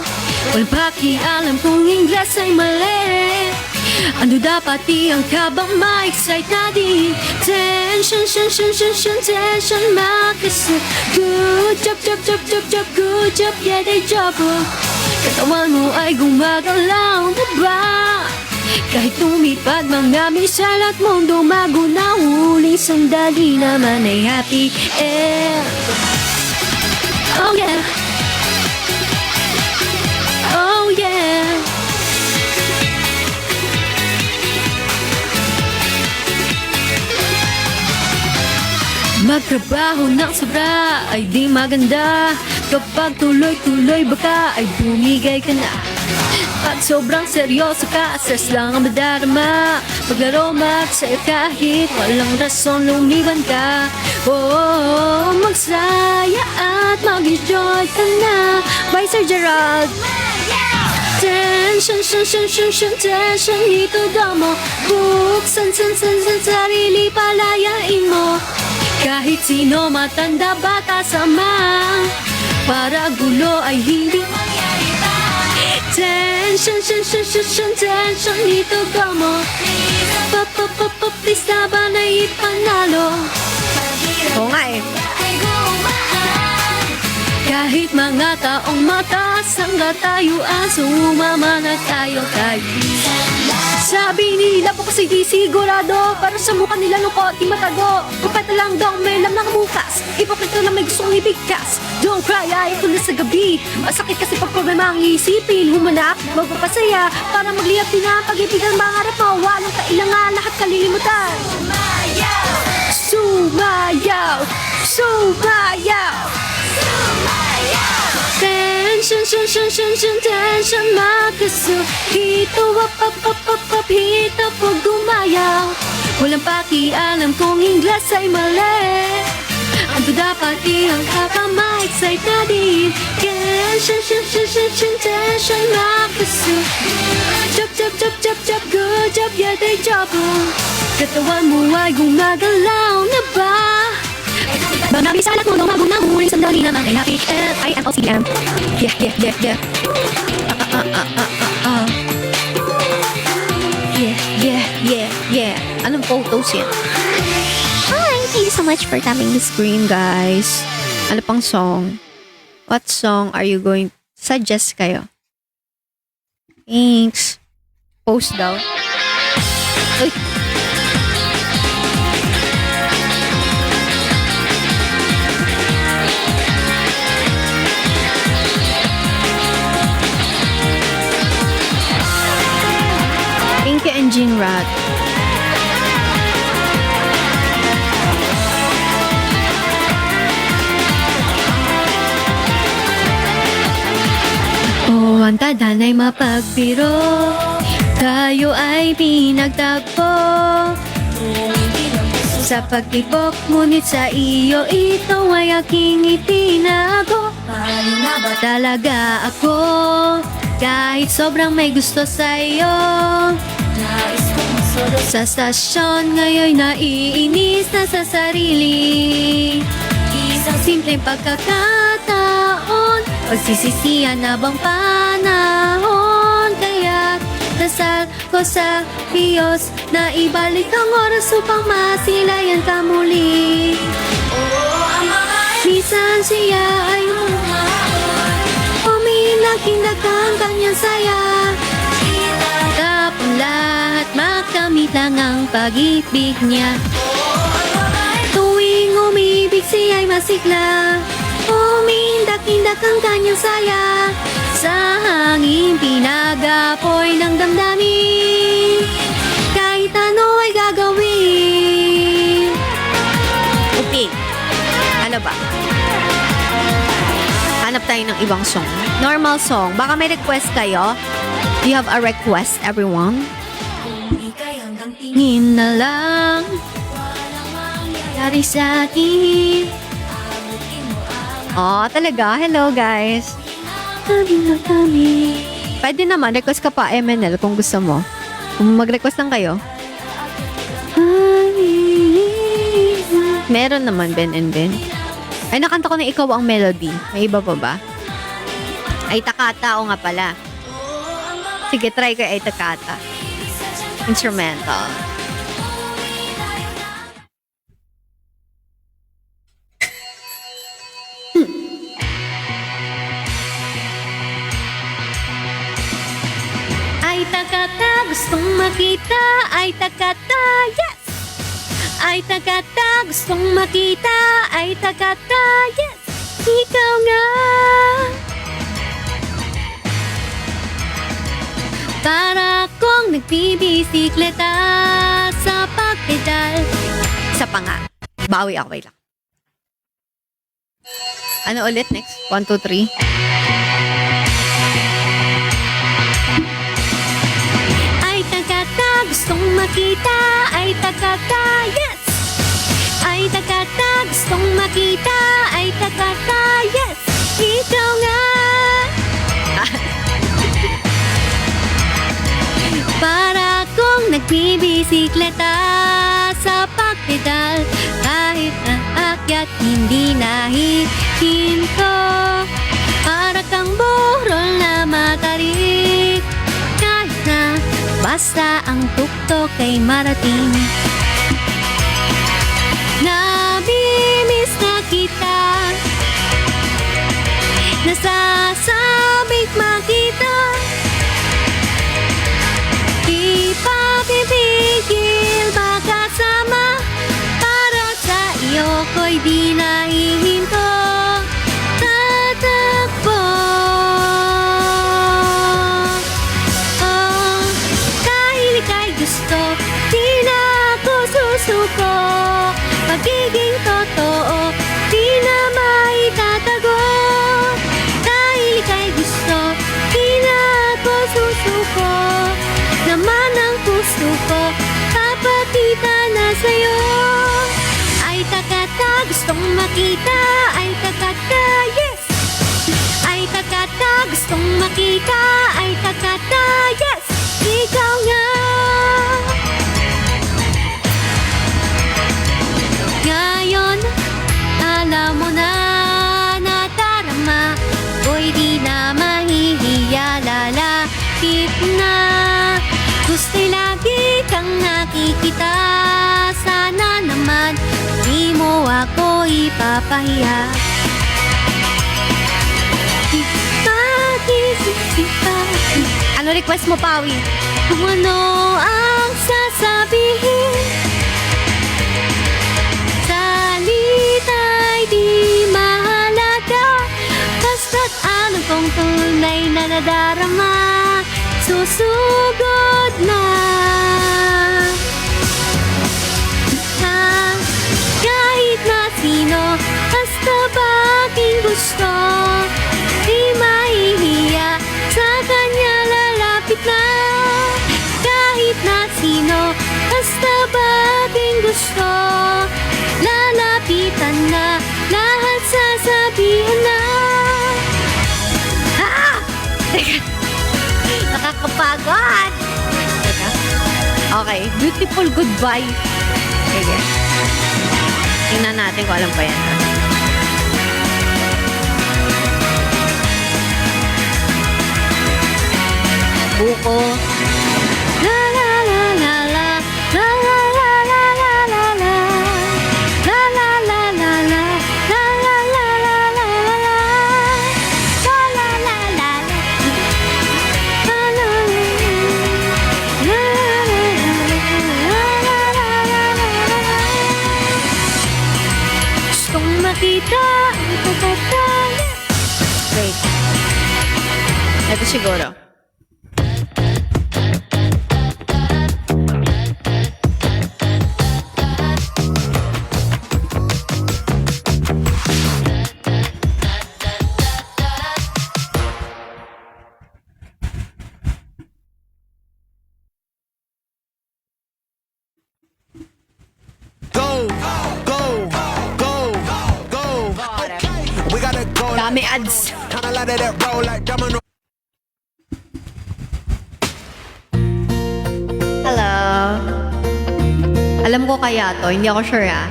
S1: Walang pakialam kung Ingles ay mali. Ano dapat iyang kabang ma-excite natin? Tension, tension, makaso. Good job, good job, yeah, they job. Katawan mo ay gumagalaw, diba? Kahit tumipad mga misal at mundo magunaw, huling sandali naman ay happy end. Oh yeah. Oh yeah. Magtrabaho ng sobra ay di maganda. Kapag tuloy-tuloy baka ay bumigay ka na. Pag sobrang seryoso ka, stress lang ang madarama. Paglaro magsaya kahit walang rason lumiban ka. Oh, magsaya at mag-enjoy ka na. By Sir Gerald. Tension, tension, ito daw mo. Buksan, sarili, palayain mo. Kahit sino, matanda, bata, sama. Para gulo ay hindi mangyari pa. Tension, tension, ito daw mo. Please na ba na ipanalo?
S2: Oo nga eh.
S1: Kahit mga taong mataas ang katayuan, sumama na tayo. Sabi nila po kasi di sigurado, para sa mukha nila lungkot, di matago. Kupeta lang daw may lam ng bukas, ipokrito lang may gustong ibigkas. Don't cry, ay ito na sa gabi. Masakit kasi pag problema ang iisipin. Humanak, magpapasaya, para magliyap din ang pag-ibig ang mangarap mo. Walang kailangan, lahat kalilimutan.
S2: Sumayaw! Tension, tension, makaso. Hito, up, hito po gumayaw. Walang pakialam kung ingles ay mali. Ang dapat ang kakamay-excite na din. Tension, tension, makaso. Chop, good job, yeah, they job. Katawan mo ay gumagalaw na ba? Banabi sa lahat mo, magunang huling sandali naman ay happy L-I-M-O-C-M. Yeah. Yeah. Anong photos yan? Hi, thank you so much for tapping the screen, guys. Ano pang song? What song are you going to suggest kayo? Thanks. Post daw. Uy. Thank you, Engine Rat. Oh, ang tadan ay mapagbiro. Tayo ay pinagtagpo. Sa pagtibok, ngunit sa iyo ito ay aking itinago. Na ba talaga ako? Kahit sobrang may gusto sa'yo. Sa stasyon ngayon naiinis na sa sarili. Isang simpleng pagkakataon, pagsisisihan na bang panahon? Kaya't dasal ko sa Diyos na ibalik ang oras upang masilayan ka muli. Minsan siya ay uminakindag ang kanyang saya. Tapos lahat makamit lang ang pag-ibig niya. Tuwing umibig siya'y masigla. Umindak-indak ang kanyang saya. Sa hangin pinagapoy ng damdamin. Kahit ano ay gagawin. Okay. Ano ba? Hanap tayo ng ibang song. Normal song. Baka may request kayo. Do you have a request, everyone? Tingin na lang dari sa akin. Oh, talaga? Hello, guys. Pwede naman, request ka pa, MNL, kung gusto mo. Kung mag-request lang kayo. Meron naman, Ben and Ben. Ay, nakanta ko na Ikaw ang Melody. May iba pa ba? Ay, Takata. O nga pala. Sige, try ko Ay Takata. Instrumental. Ay Takata, gustong makita. Ay Takata, yes! Ay Takata, gustong makita. Ay Takata, yes! Ikaw nga. Para kong nagbibisikleta sa pagpedal. Isa pa nga. Bawi ako, wait lang. Ano ulit? Next. 1, 2, 3. Ay Takata, gustong makita. Ay Takata, yes! Ay Takata, gustong makita. Ay Takata, yes! Ikaw nga. Para kong nagbibisikleta sa pagpedal. Kahit naakyat hindi nahihinto. Para kang burol na matarik. Kahit na basta ang tuktok ay marating. Nabimiss na kita. Nasasabik makita. Di pa pipigil makasama. Para sa iyo ko'y di nahihinto. Tatakbo. Oh, dahil ika'y gusto, di na ako susuko. Magiging totoo
S1: totoo, di na maitatago. Dahil ika'y gusto, di na ako susuko. Laman ng puso ko, papakita na sa'yo. Ay takata, gustong makita. Ay takata, yes! Ay takata, gustong makita. Ay takata, yes! Ikaw nga. Ngayon, alam mo na, nadarama ko'y di na mahihiya, lalapit na. Gusto'y lagi kang nakikita. Sana naman di mo ako ipapahiya.
S2: Ano request mo, Pawi?
S1: Kung ano ang sasabihin, salita'y di mahalaga. Basta't alam kong tunay na nadarama, susugod na. Kahit na sino, basta baking gusto, di mahihiya, sa kanya lalapit na. Kahit na sino, basta baking gusto, lalapitan na, lahat sasabihin na.
S2: Nakakapagod! Teka. Okay, beautiful goodbye. Sige. Tingnan natin kung alam pa yan. Ha? Buko.
S1: La la la la la, la la la la la la la, la la la la la, la la la la la la, la la la la la, la la la. Gustong makita, ipagkakaya.
S2: Wait. Ito siguro.
S4: Go, go, go, go. Okay, we gotta go.
S2: Dami ads.
S4: Kinda let it roll like domino.
S2: Hello. Alam ko kaya to, hindi ako sure ah.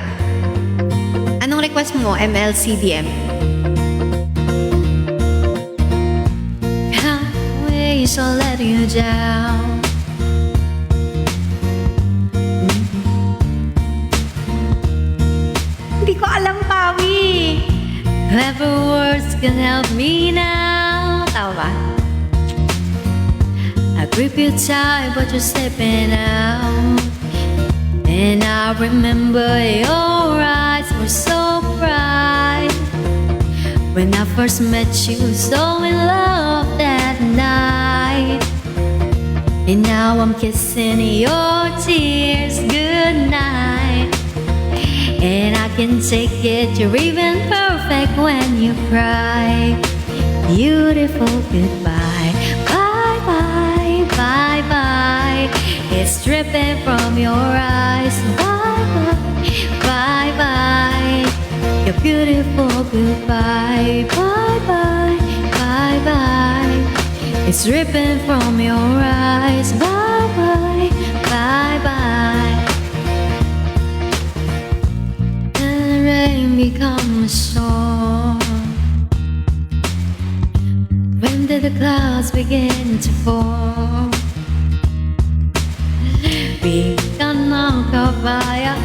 S2: Anong request mo, MLCDM?
S1: Ways I'll let you down.
S2: Hindi ko alam, Pawi.
S1: Clever words can help me now.
S2: Tama ba?
S1: I grip you tight, but you're slipping out. And I remember your eyes were so bright. When I first met you, so in love that night. And now I'm kissing your tears goodnight. And I can take it, you're even perfect when you cry. Beautiful goodbye, bye bye, bye bye. It's dripping from your eyes, bye bye, bye bye. Your beautiful goodbye, bye bye, bye bye. It's dripping from your eyes, bye bye, bye bye. And the rain becomes a storm. When did the clouds begin to form? We can knock a fire.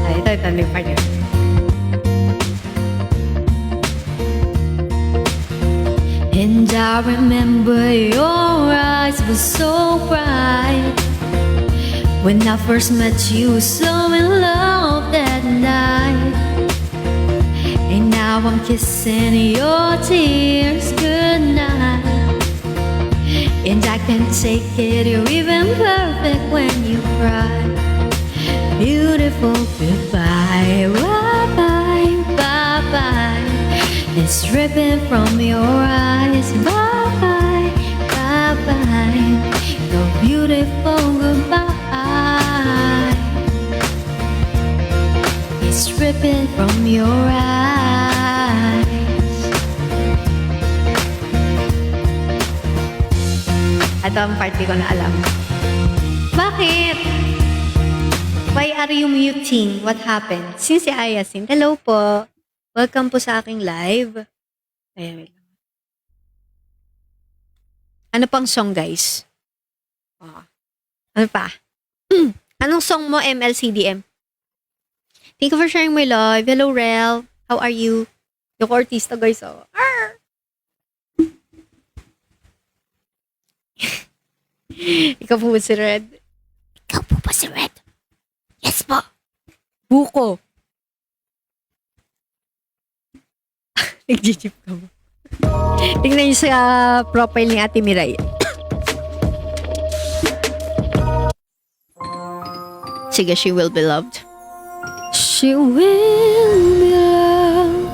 S2: Ay, ito may part yun.
S1: And I remember your eyes were so bright. When I first met you, so in love that night. And now I'm kissing your tears goodnight. And I can't take it, you're even perfect when you cry. Beautiful goodbye. dripping from your eyes. Bye, bye, bye. Your beautiful goodbye is dripping from your eyes.
S2: Ito ang part di ko na alam. Bakit? Why are you muting? What happened? Since si Ayasin, hello po. Welcome po sa aking live. Ayan, wait lang. Ano pang song, guys? Oh. Ano pa? Anong song mo, MLCDM? Thank you for sharing my live. Hello, Rel. How are you? Yung artista, guys, oh. Arr! Ikaw po ba si Red? Ikaw po ba si Red? Yes po. Buko. Nag-jeep ka ba? Tingnan niyo sa profile ni Ate Miray. Sige, she will be loved.
S1: She will be loved.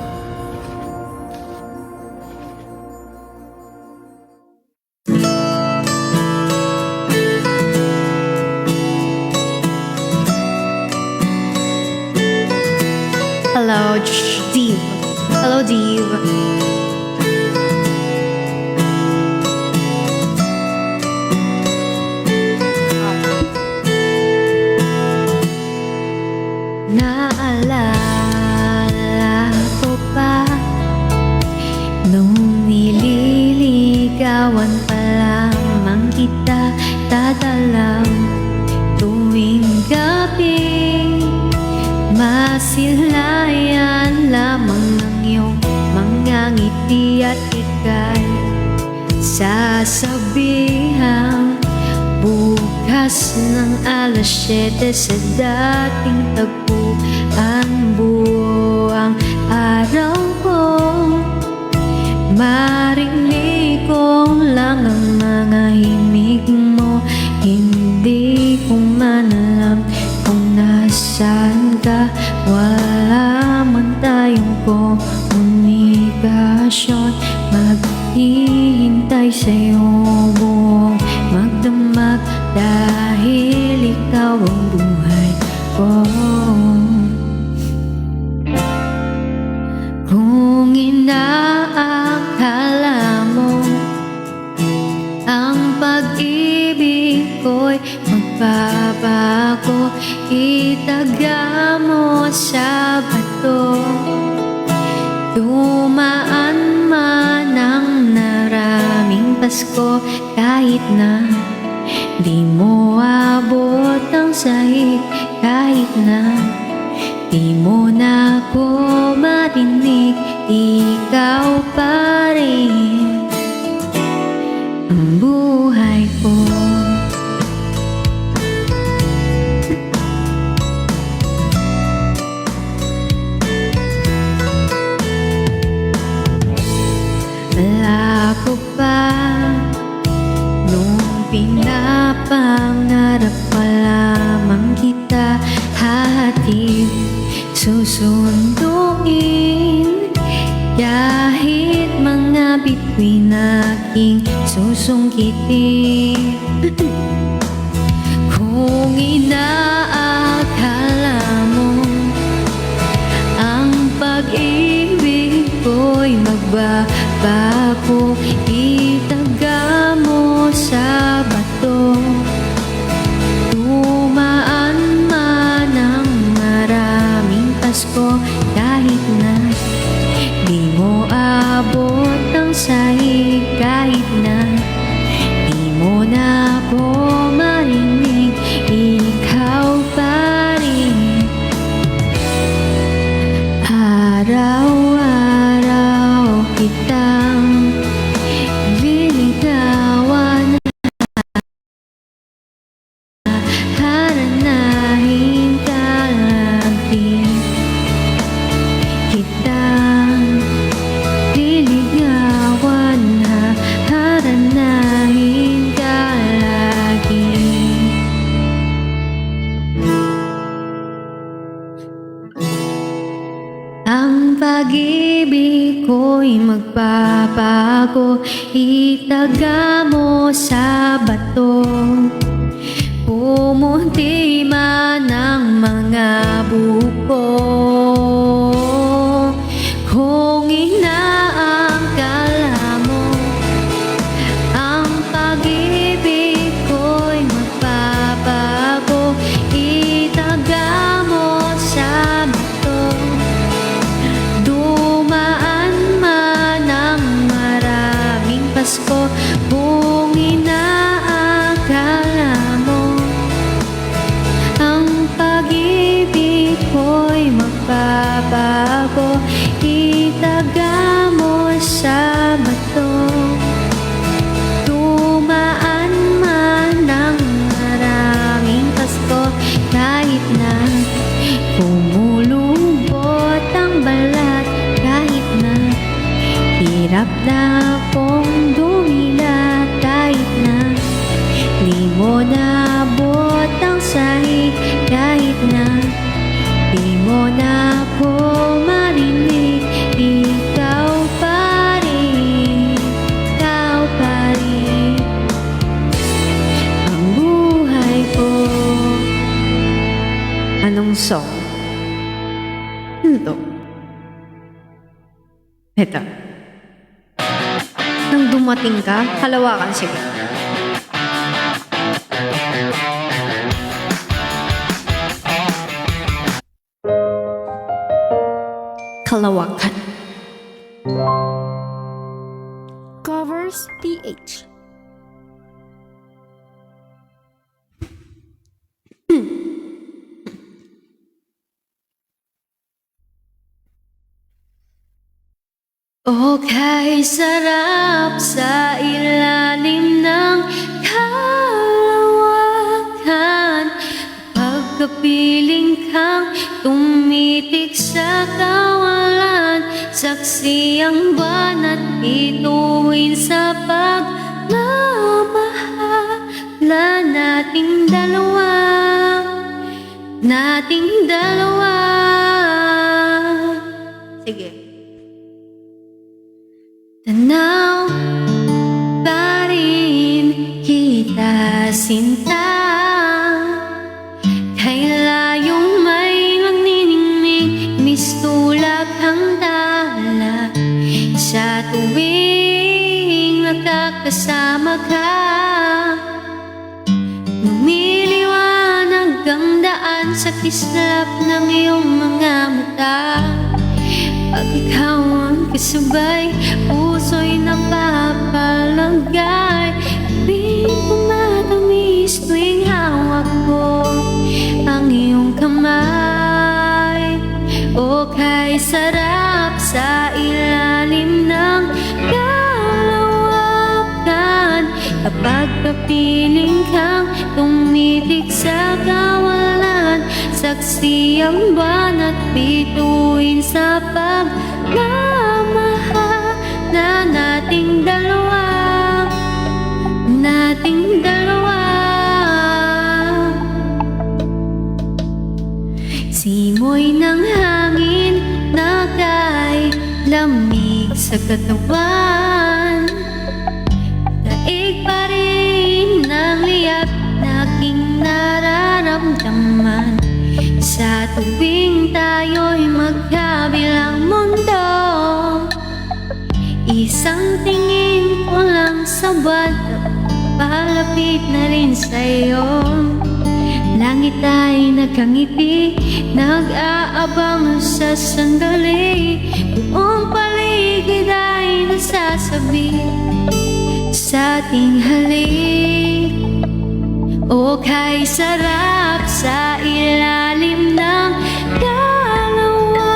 S2: Hello, Dave. Hello, Dave.
S1: Naalala ko pa nung nililigawan pa lamang kita, tatalang tuwing gabi, masilayan lamang ng iyong mga ngiti at ika'y sasabihang bukas ng alas 7 sa dating tagpuan, buo ang araw ko. Marinig ko lang ang mga himig mo, hindi ko man alam kung nasaan ka. Wala man tayong komunikasyon, maghihintay sa'yo buong magdamag, dahil ikaw ang buhay ko. Kung inaakala mo ang pag-ibig ko'y magbabago, itaga mo sa bato. Dumaan man ang maraming Pasko, kahit na di mo abot ang sahig, kahit na di mo na ako marinig, ikaw pa rin ang buhay ko. Wala ko pa nung pinapangarap pa lamang kita, hahatid, susunduin, kahit mga bituin aking susungkitin. Kung inaakala mo ang pag-ibig ko'y magbabago, itaga mo sa bato. Dumaan man ang maraming Pasko, kahit na di mo abot ang sahig, kahit na di mo na ako marinig, ikaw pa rin. Araw-araw kitang liligawan, haranahin ka lagi. Kitang liligawan, haranahin ka lagi. Ang pag-ibig ko'y magbabago. Itaga mo sa bato, pumunti man ang mga buko. Kung inaangkala mo ang pag-ibig ko'y magbabago, itaga mo sa bato, dumaan man ang maraming Pasko. Kung inaakala mo ang pag-ibig ko'y magbabago, itaga mo sa bato, dumaan man ang maraming Pasko. Kahit na pumulubot ang balat, kahit na hirap na akong dumilat, kahit na di mo naabot ang sahig, kahit na di mo na ako marinig, ikaw pa rin, ikaw pa rin ang buhay ko.
S2: Anong song? Ano to? Eto. Nang dumating ka, halawakan, sige. Kalawakan.
S3: Covers PH.
S1: O kay sarap sa ilalim ng kalawakan, pagkapiling kang tumitik sa kawalan, saksi ang buwan at bituin sa pagmamahala nating dalawa, nating dalawa.
S2: Sige.
S1: Tanaw pa rin kita, sinta, kay layong may magniningning, mistulak ang dala sa tuwing nakakasama ka. Lumiliwanag ang daan sa kislap ng iyong mga mata. Pag ikaw ang kasabay, puso'y napapalagay. Tuwing tumatamis, tuwing hawak ko ang iyong kamay. O kay sarap sa ilalim ng kalawakan, kapag kapiling kang tumitik sa kawalan, saksi ang buwan at bituin sa pagmamahala nating dalawa, nating dalawa. Simoy ng hangin na kay lamig sa katawan, daig pa rin ang liyab na aking nararamdaman. Sa tuwing tayo'y magkabilang mundo, isang tingin ko lang sa buwan, palapit na rin sa'yo. Langit ay nakangiti, nag-aabang sa sandali, buong paligid ay nasasabi sa ating halik. O kay sarap sa ilalim ng kalawakan,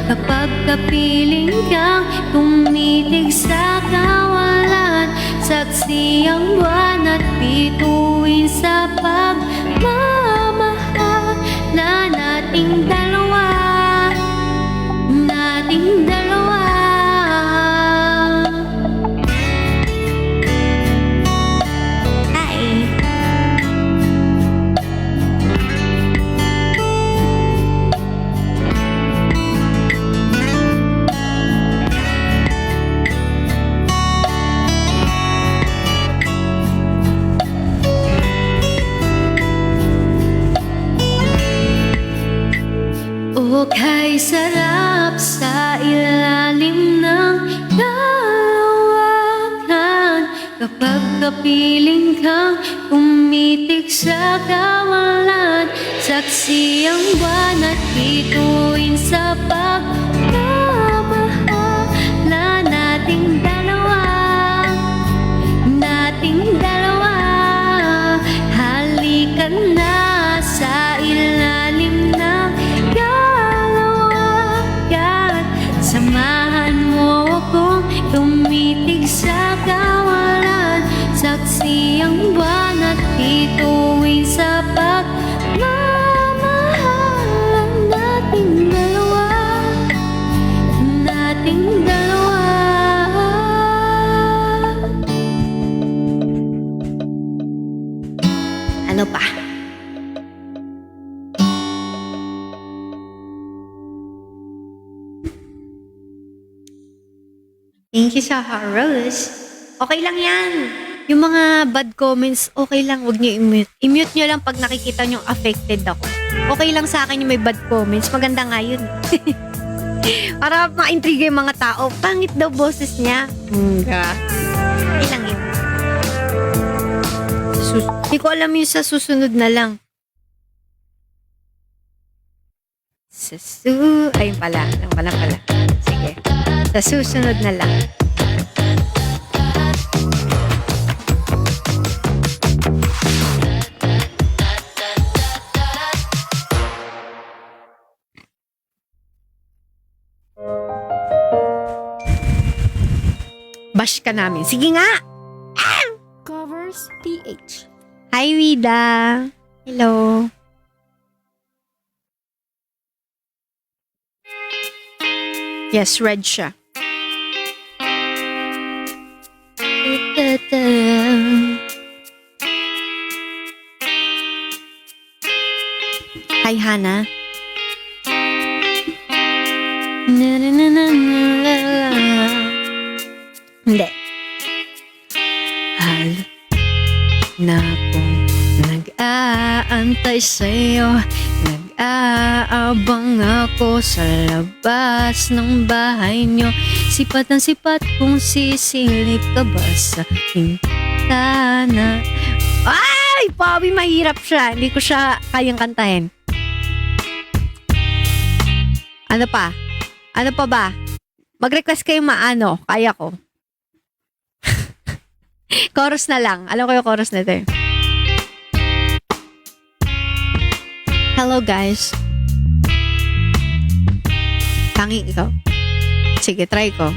S1: kapag kapiling kang tumitig sa kawalan, saksi ang buwan at bituin sa pagmamahala nating dalawa, nating dalawa. kapiling kang umitik sa kawalan. Saksi ang buwan at bituin sa pagmamahala nating dalawa. Halika na sa ilalim ng kalawakan. Samahan mo akong tumitig sa kawalan. Saksi ang buwan at bituin sa pagmamahala nating dalawa.
S2: Ano pa? Thank you sa Rose. Okay lang yan. Yung mga bad comments, okay lang. Huwag niyo i-mute. I-mute niyo lang pag nakikita niyo affected ako. Okay lang sa akin yung may bad comments. Maganda nga yun. Para ma-intriga yung mga tao. Pangit daw boses niya. Okay lang yun. Hindi ko alam yung sa susunod na lang. Ayun pala. Sige. Sa susunod na lang. Bash ka namin. Sige nga!
S3: Covers PH.
S2: Hi, Wida. Hello. Yes, red siya. Hi, Hana. Hindi. Na akong nag-aantay sa'yo, nag-aabang ako sa labas ng bahay nyo. Sipat ng sipat kung sisilip ka ba sa pintana. Ay! Bobby, mahirap siya. Hindi ko siya kayang kantahin. Ano pa? Ano pa ba? Mag-request kayo maano. Kaya ko. Chorus na lang. Alam ko yung chorus na ito. Hello, guys. Tanging ikaw. Sige, try ko.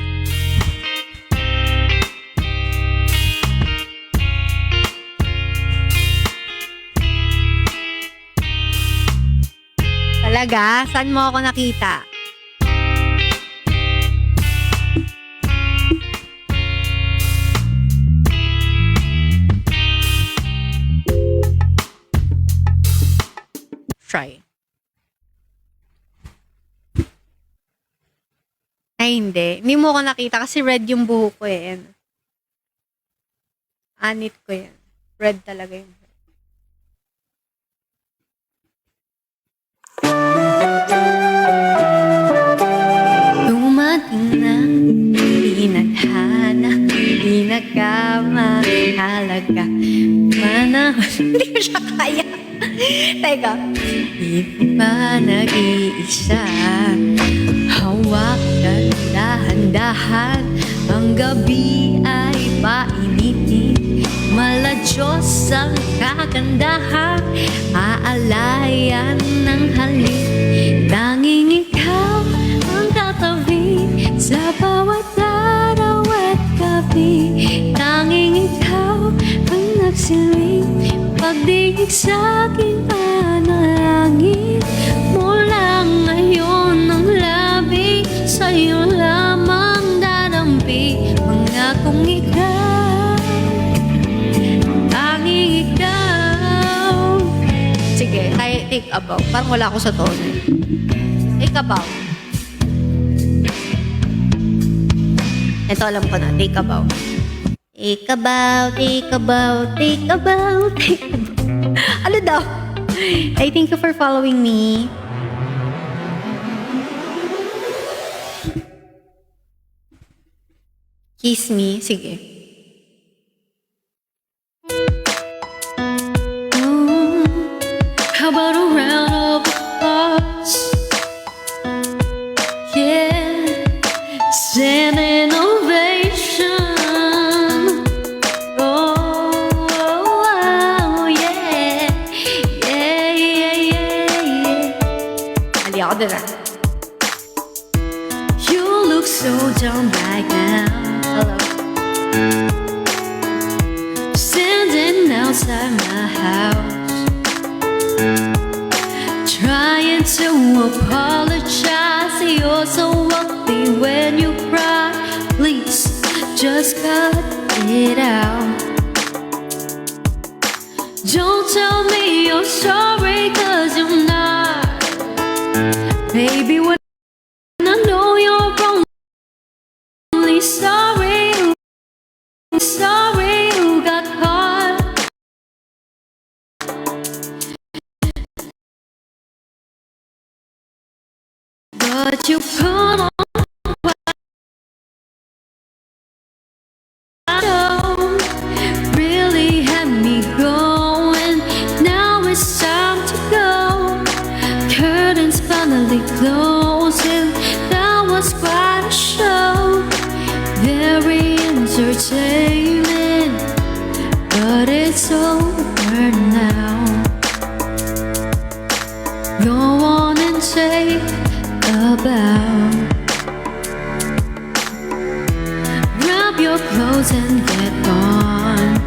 S2: Talaga? Saan mo ako nakita? Try. Ay, hindi. Hindi mo ako nakita kasi red yung buhok ko eh. Anit ko yan. Red talaga yung buhok.
S1: Dumating na, di naghana, di nakamahalaga.
S2: Hindi ko siya kaya. Teka.
S1: Di ba nag-iisa? Hawakan dahan-dahan. Ang gabi ay painitin. Maladyos ang kagandahan. Aalayan ng halik. Tanging ikaw ang katabi sa bawat araw at gabi. Tanging ikaw ang nagsilbi. Pagdinig sa'king panalangin. Mula ngayon ang labi sa'yo lamang dadampi. Mangakong ikaw, tanging ikaw.
S2: Sige, take a bow. Parang wala ako sa tono. Take a bow. Ito alam ko na. Take a bow. Take a bow, take a bow, take a bow, take a bow. Ano daw? Hey, thank you for following me. Kiss me. Sige.
S1: How about a round of applause? Yeah, standing ovation. Oh, yeah, yeah, yeah, yeah.
S2: Ali ako dun ah.
S1: You look so down right now.
S2: Hello.
S1: Standing outside my house, trying to apologize. You're so ugly when you cry. Please, just cut it out. Don't tell me you're sorry, 'cause you're not. Baby, when I know you're only sorry, sorry you got caught. But you put on don't really had me going. Now it's time to go. Curtains finally closing. That was quite a show. Very entertaining, but it's over now. Go on and take a bow. Grab your clothes and get on.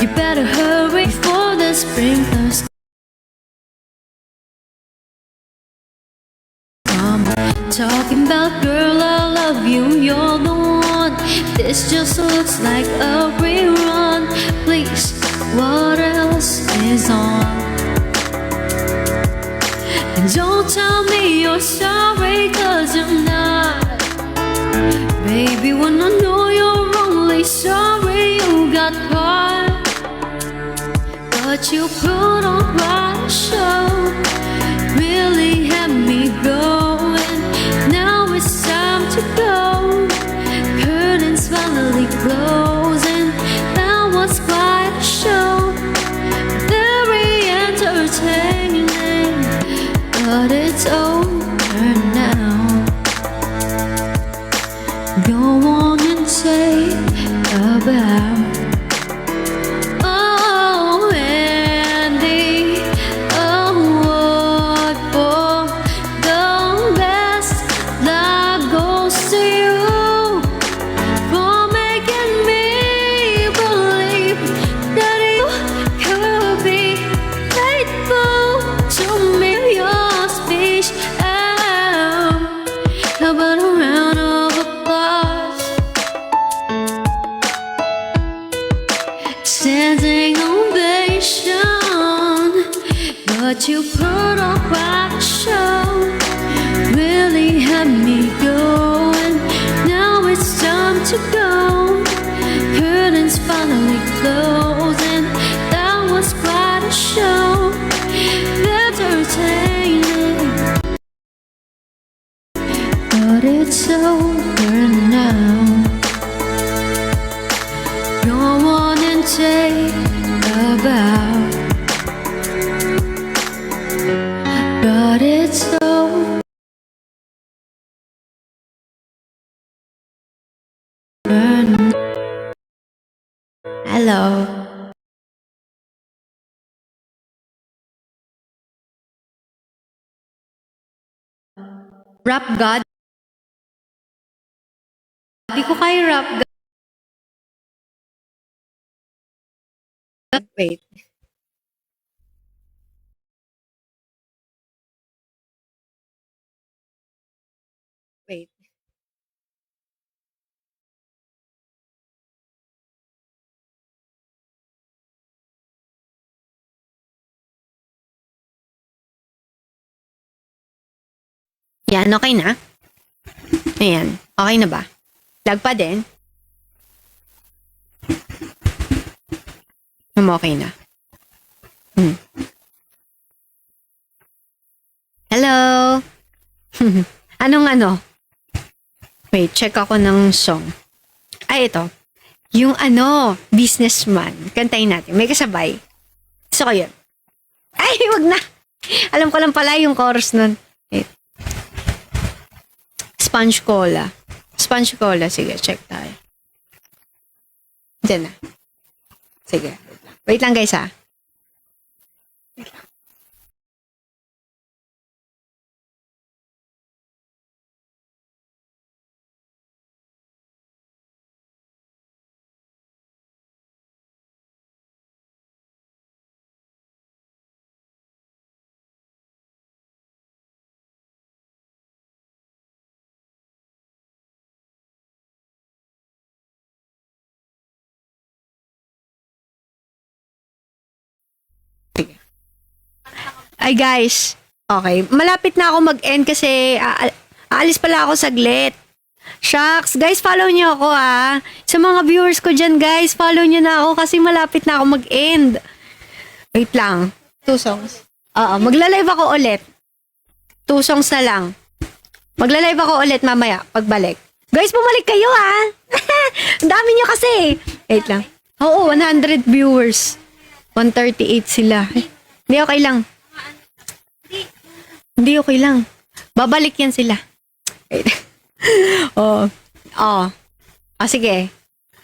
S1: You better hurry before the sprinklers come. Talking about girl, I love you, you're the one. This just looks like a rerun. Please, what else is on? And don't tell me you're sorry, 'cause you're not. Baby, when I know you're only sorry you got caught. But you put on quite a show. Really had me going. Now it's time to go. Curtains finally closing. That was quite a show. Very entertaining, but it's over now. Go on and take a bow. Oh, Andy, award for the best. That goes to you for making me believe that you could be faithful to me. Your speech out. How about a round of applause? Standing ovation, but you put on quite a show. Really had me going. Now it's time to go. Curtains finally closing. That was quite a show. Entertaining, but it's over now. Go on and take a bow. But it's over now.
S2: Hello. Rap God? Di ko kaya rap God. Wait. Wait. Yan, okay na? Ayan, okay na ba? Lag pa din? Okay na. Hello? Anong ano? Wait, check ako ng song. Ay, ito. Yung ano, businessman. Kantayin natin. May kasabay. Gusto ko yun. Ay! Ay, wag na. Alam ko lang pala yung chorus nun. Wait. Sponge cola. Sponge cola. Sige, check tayo. Diyan na. Sige. Wait lang guys ha. Ay guys, okay. Malapit na ako mag-end kasi aalis pala ako saglit. Shucks, guys, follow niyo ako ah. Sa mga viewers ko dyan, guys, follow niyo na ako kasi malapit na ako mag-end. Wait lang. 2 songs. Oo, magla-live ako ulit. 2 songs na lang. Magla-live ako ulit mamaya, pagbalik. Guys, bumalik kayo ah. Ang dami niyo kasi. Wait lang. Oo, 100 viewers. 138 sila. Hindi, okay lang. Hindi, okay lang. Babalik yan sila. Oh. Oh. Ah, sige.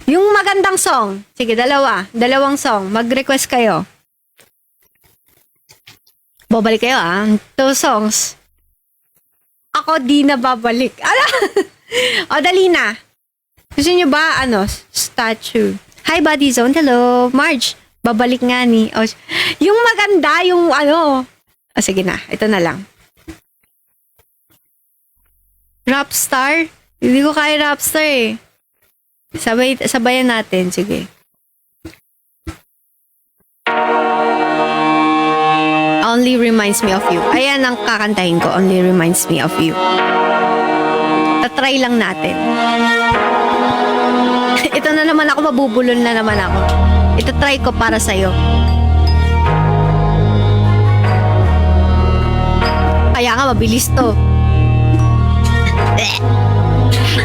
S2: Yung magandang song. Sige, dalawang song. Mag-request kayo. Babalik kayo ah. 2 songs. Ako di na babalik. Ala! O, dali na. Gusto nyo ba, statue? Hi, Buddy Zone. Hello. Marge. Babalik nga ni. Oh, yung maganda, yung sige na. Ito na lang. Rapstar? Hindi ko kaya Rapstar eh. Sabayan natin. Sige. Only reminds me of you. Ayan ang kakantahin ko. Only reminds me of you. Tatry lang natin. Ito na naman ako. Mabubulol na naman ako. Itatry ko para sa'yo. Kaya nga, mabilis to.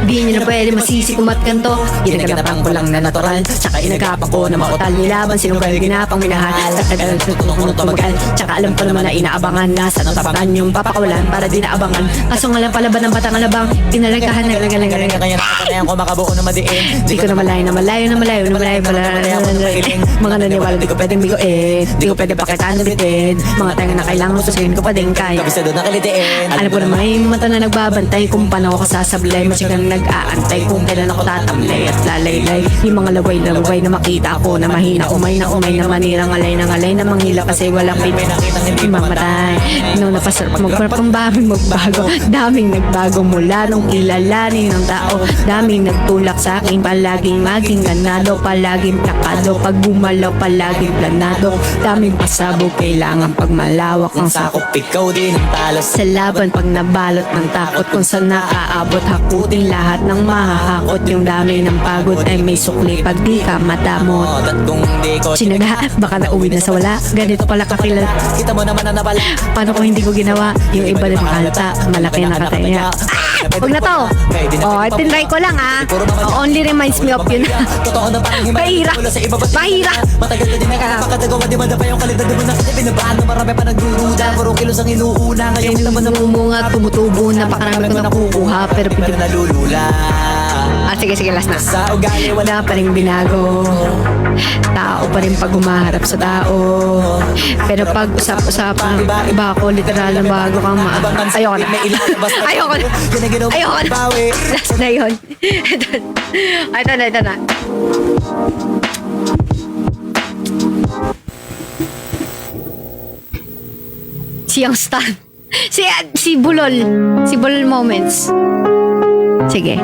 S2: Di nyo na pwede masisi kung matkanto. Ginaganapan ko lang na natural. Tsaka inagapan ko na mautal nilaban. Sinong kaya ginapang minahal. Tatagal tutunong tumagal. Tsaka alam ko naman na inaabangan. Nasa nang tabangan yung papakawalan para di naabangan. Kaso nga lang palaban ng batang alabang. Pinalagahan na galang-galang. Kaya nakakanayan ko makabuo na madiin. Di ko na malayo pala. Mga naniwala di ko pwedeng biguin. Di ko pwede pakitaan na bitin. Mga tayo na kailangan ususin ko pa din kaya. Kabisado na kilitiin. Alam ko na may mata na nagbabantay. Kung paano ako sasablay. Masigang nag-aantay kung kailan ako tatamlay at lalaylay. Yung mga laway na makita ko na mahina umay na manirang alay na manghila kasi walang may nakitang hindi mamatay. Nung napasarap magbago. Daming nagbago mula nung kilalanin ng tao. Daming nagtulak sa akin palaging maging ganado. Palaging plakado pag bumalaw palaging planado. Daming pasabog kailangan pag malawak ang sakop. Ikaw din ang talas sa laban pag nabalot ng takot kung saan nakaabot hakutin lahat ng mahahakot. Yung dami ng pagod ay may sukli pag di ka madamot. Sinaga, baka nauwi na sa wala. Ganito pala kakilala. Kita mo naman na nabala. Paano kung hindi ko ginawa? Yung iba din makalata. Malaki na kataya. Huwag na to. Tinry ko lang only reminds me of yun. Bahira. Matagal na din nakakapagkatagawa. Di man na pa yung kalidad. Di mo nakatipinabahan na marami pa nagduruda. Puro kilos ang inuuna. Ngayon naman namumunga. Tumutubo. Napakarami ko nakukuha. Pero nalulula. Sige, last na. Sa ugali wala pa rin binago. Tao pa rin pag humaharap sa tao. Pero pag usap-usapan, iba ako literal na bago kang Ayoko na. Last na yun. Ito na. Siyang stan. Si Bulol. Si Bulol Moments. Sige.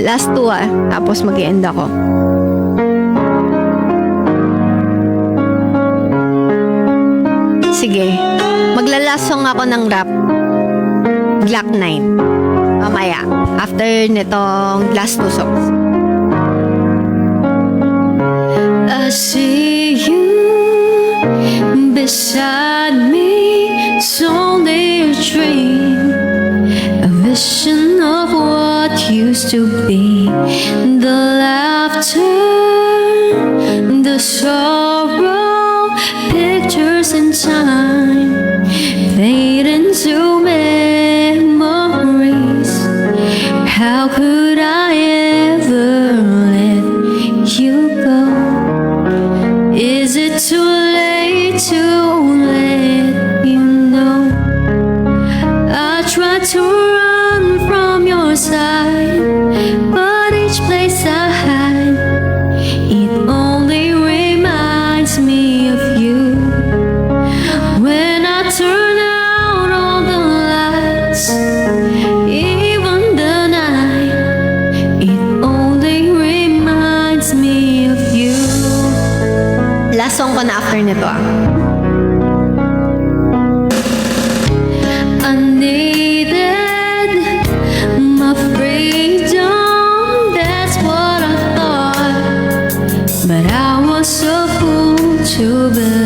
S2: Last 2 tapos mag-i-end ako. Sige. Maglalast song ako ng rap. Glock 9. Mamaya. After nitong last 2 songs. I see you beside me. It's only a dream. A vision of what used to be. The laughter, the sorrow,
S1: years in time fade into memories. How could I ever let you go? Is it too late to let you know? I tried to run from your side, but each place I hide, it only reminds me of you. When I turn out all the lights, even the night, it only reminds me of you.
S2: Last song ko na after nito ah.
S1: I needed my freedom, that's what I thought, but I was so fool to believe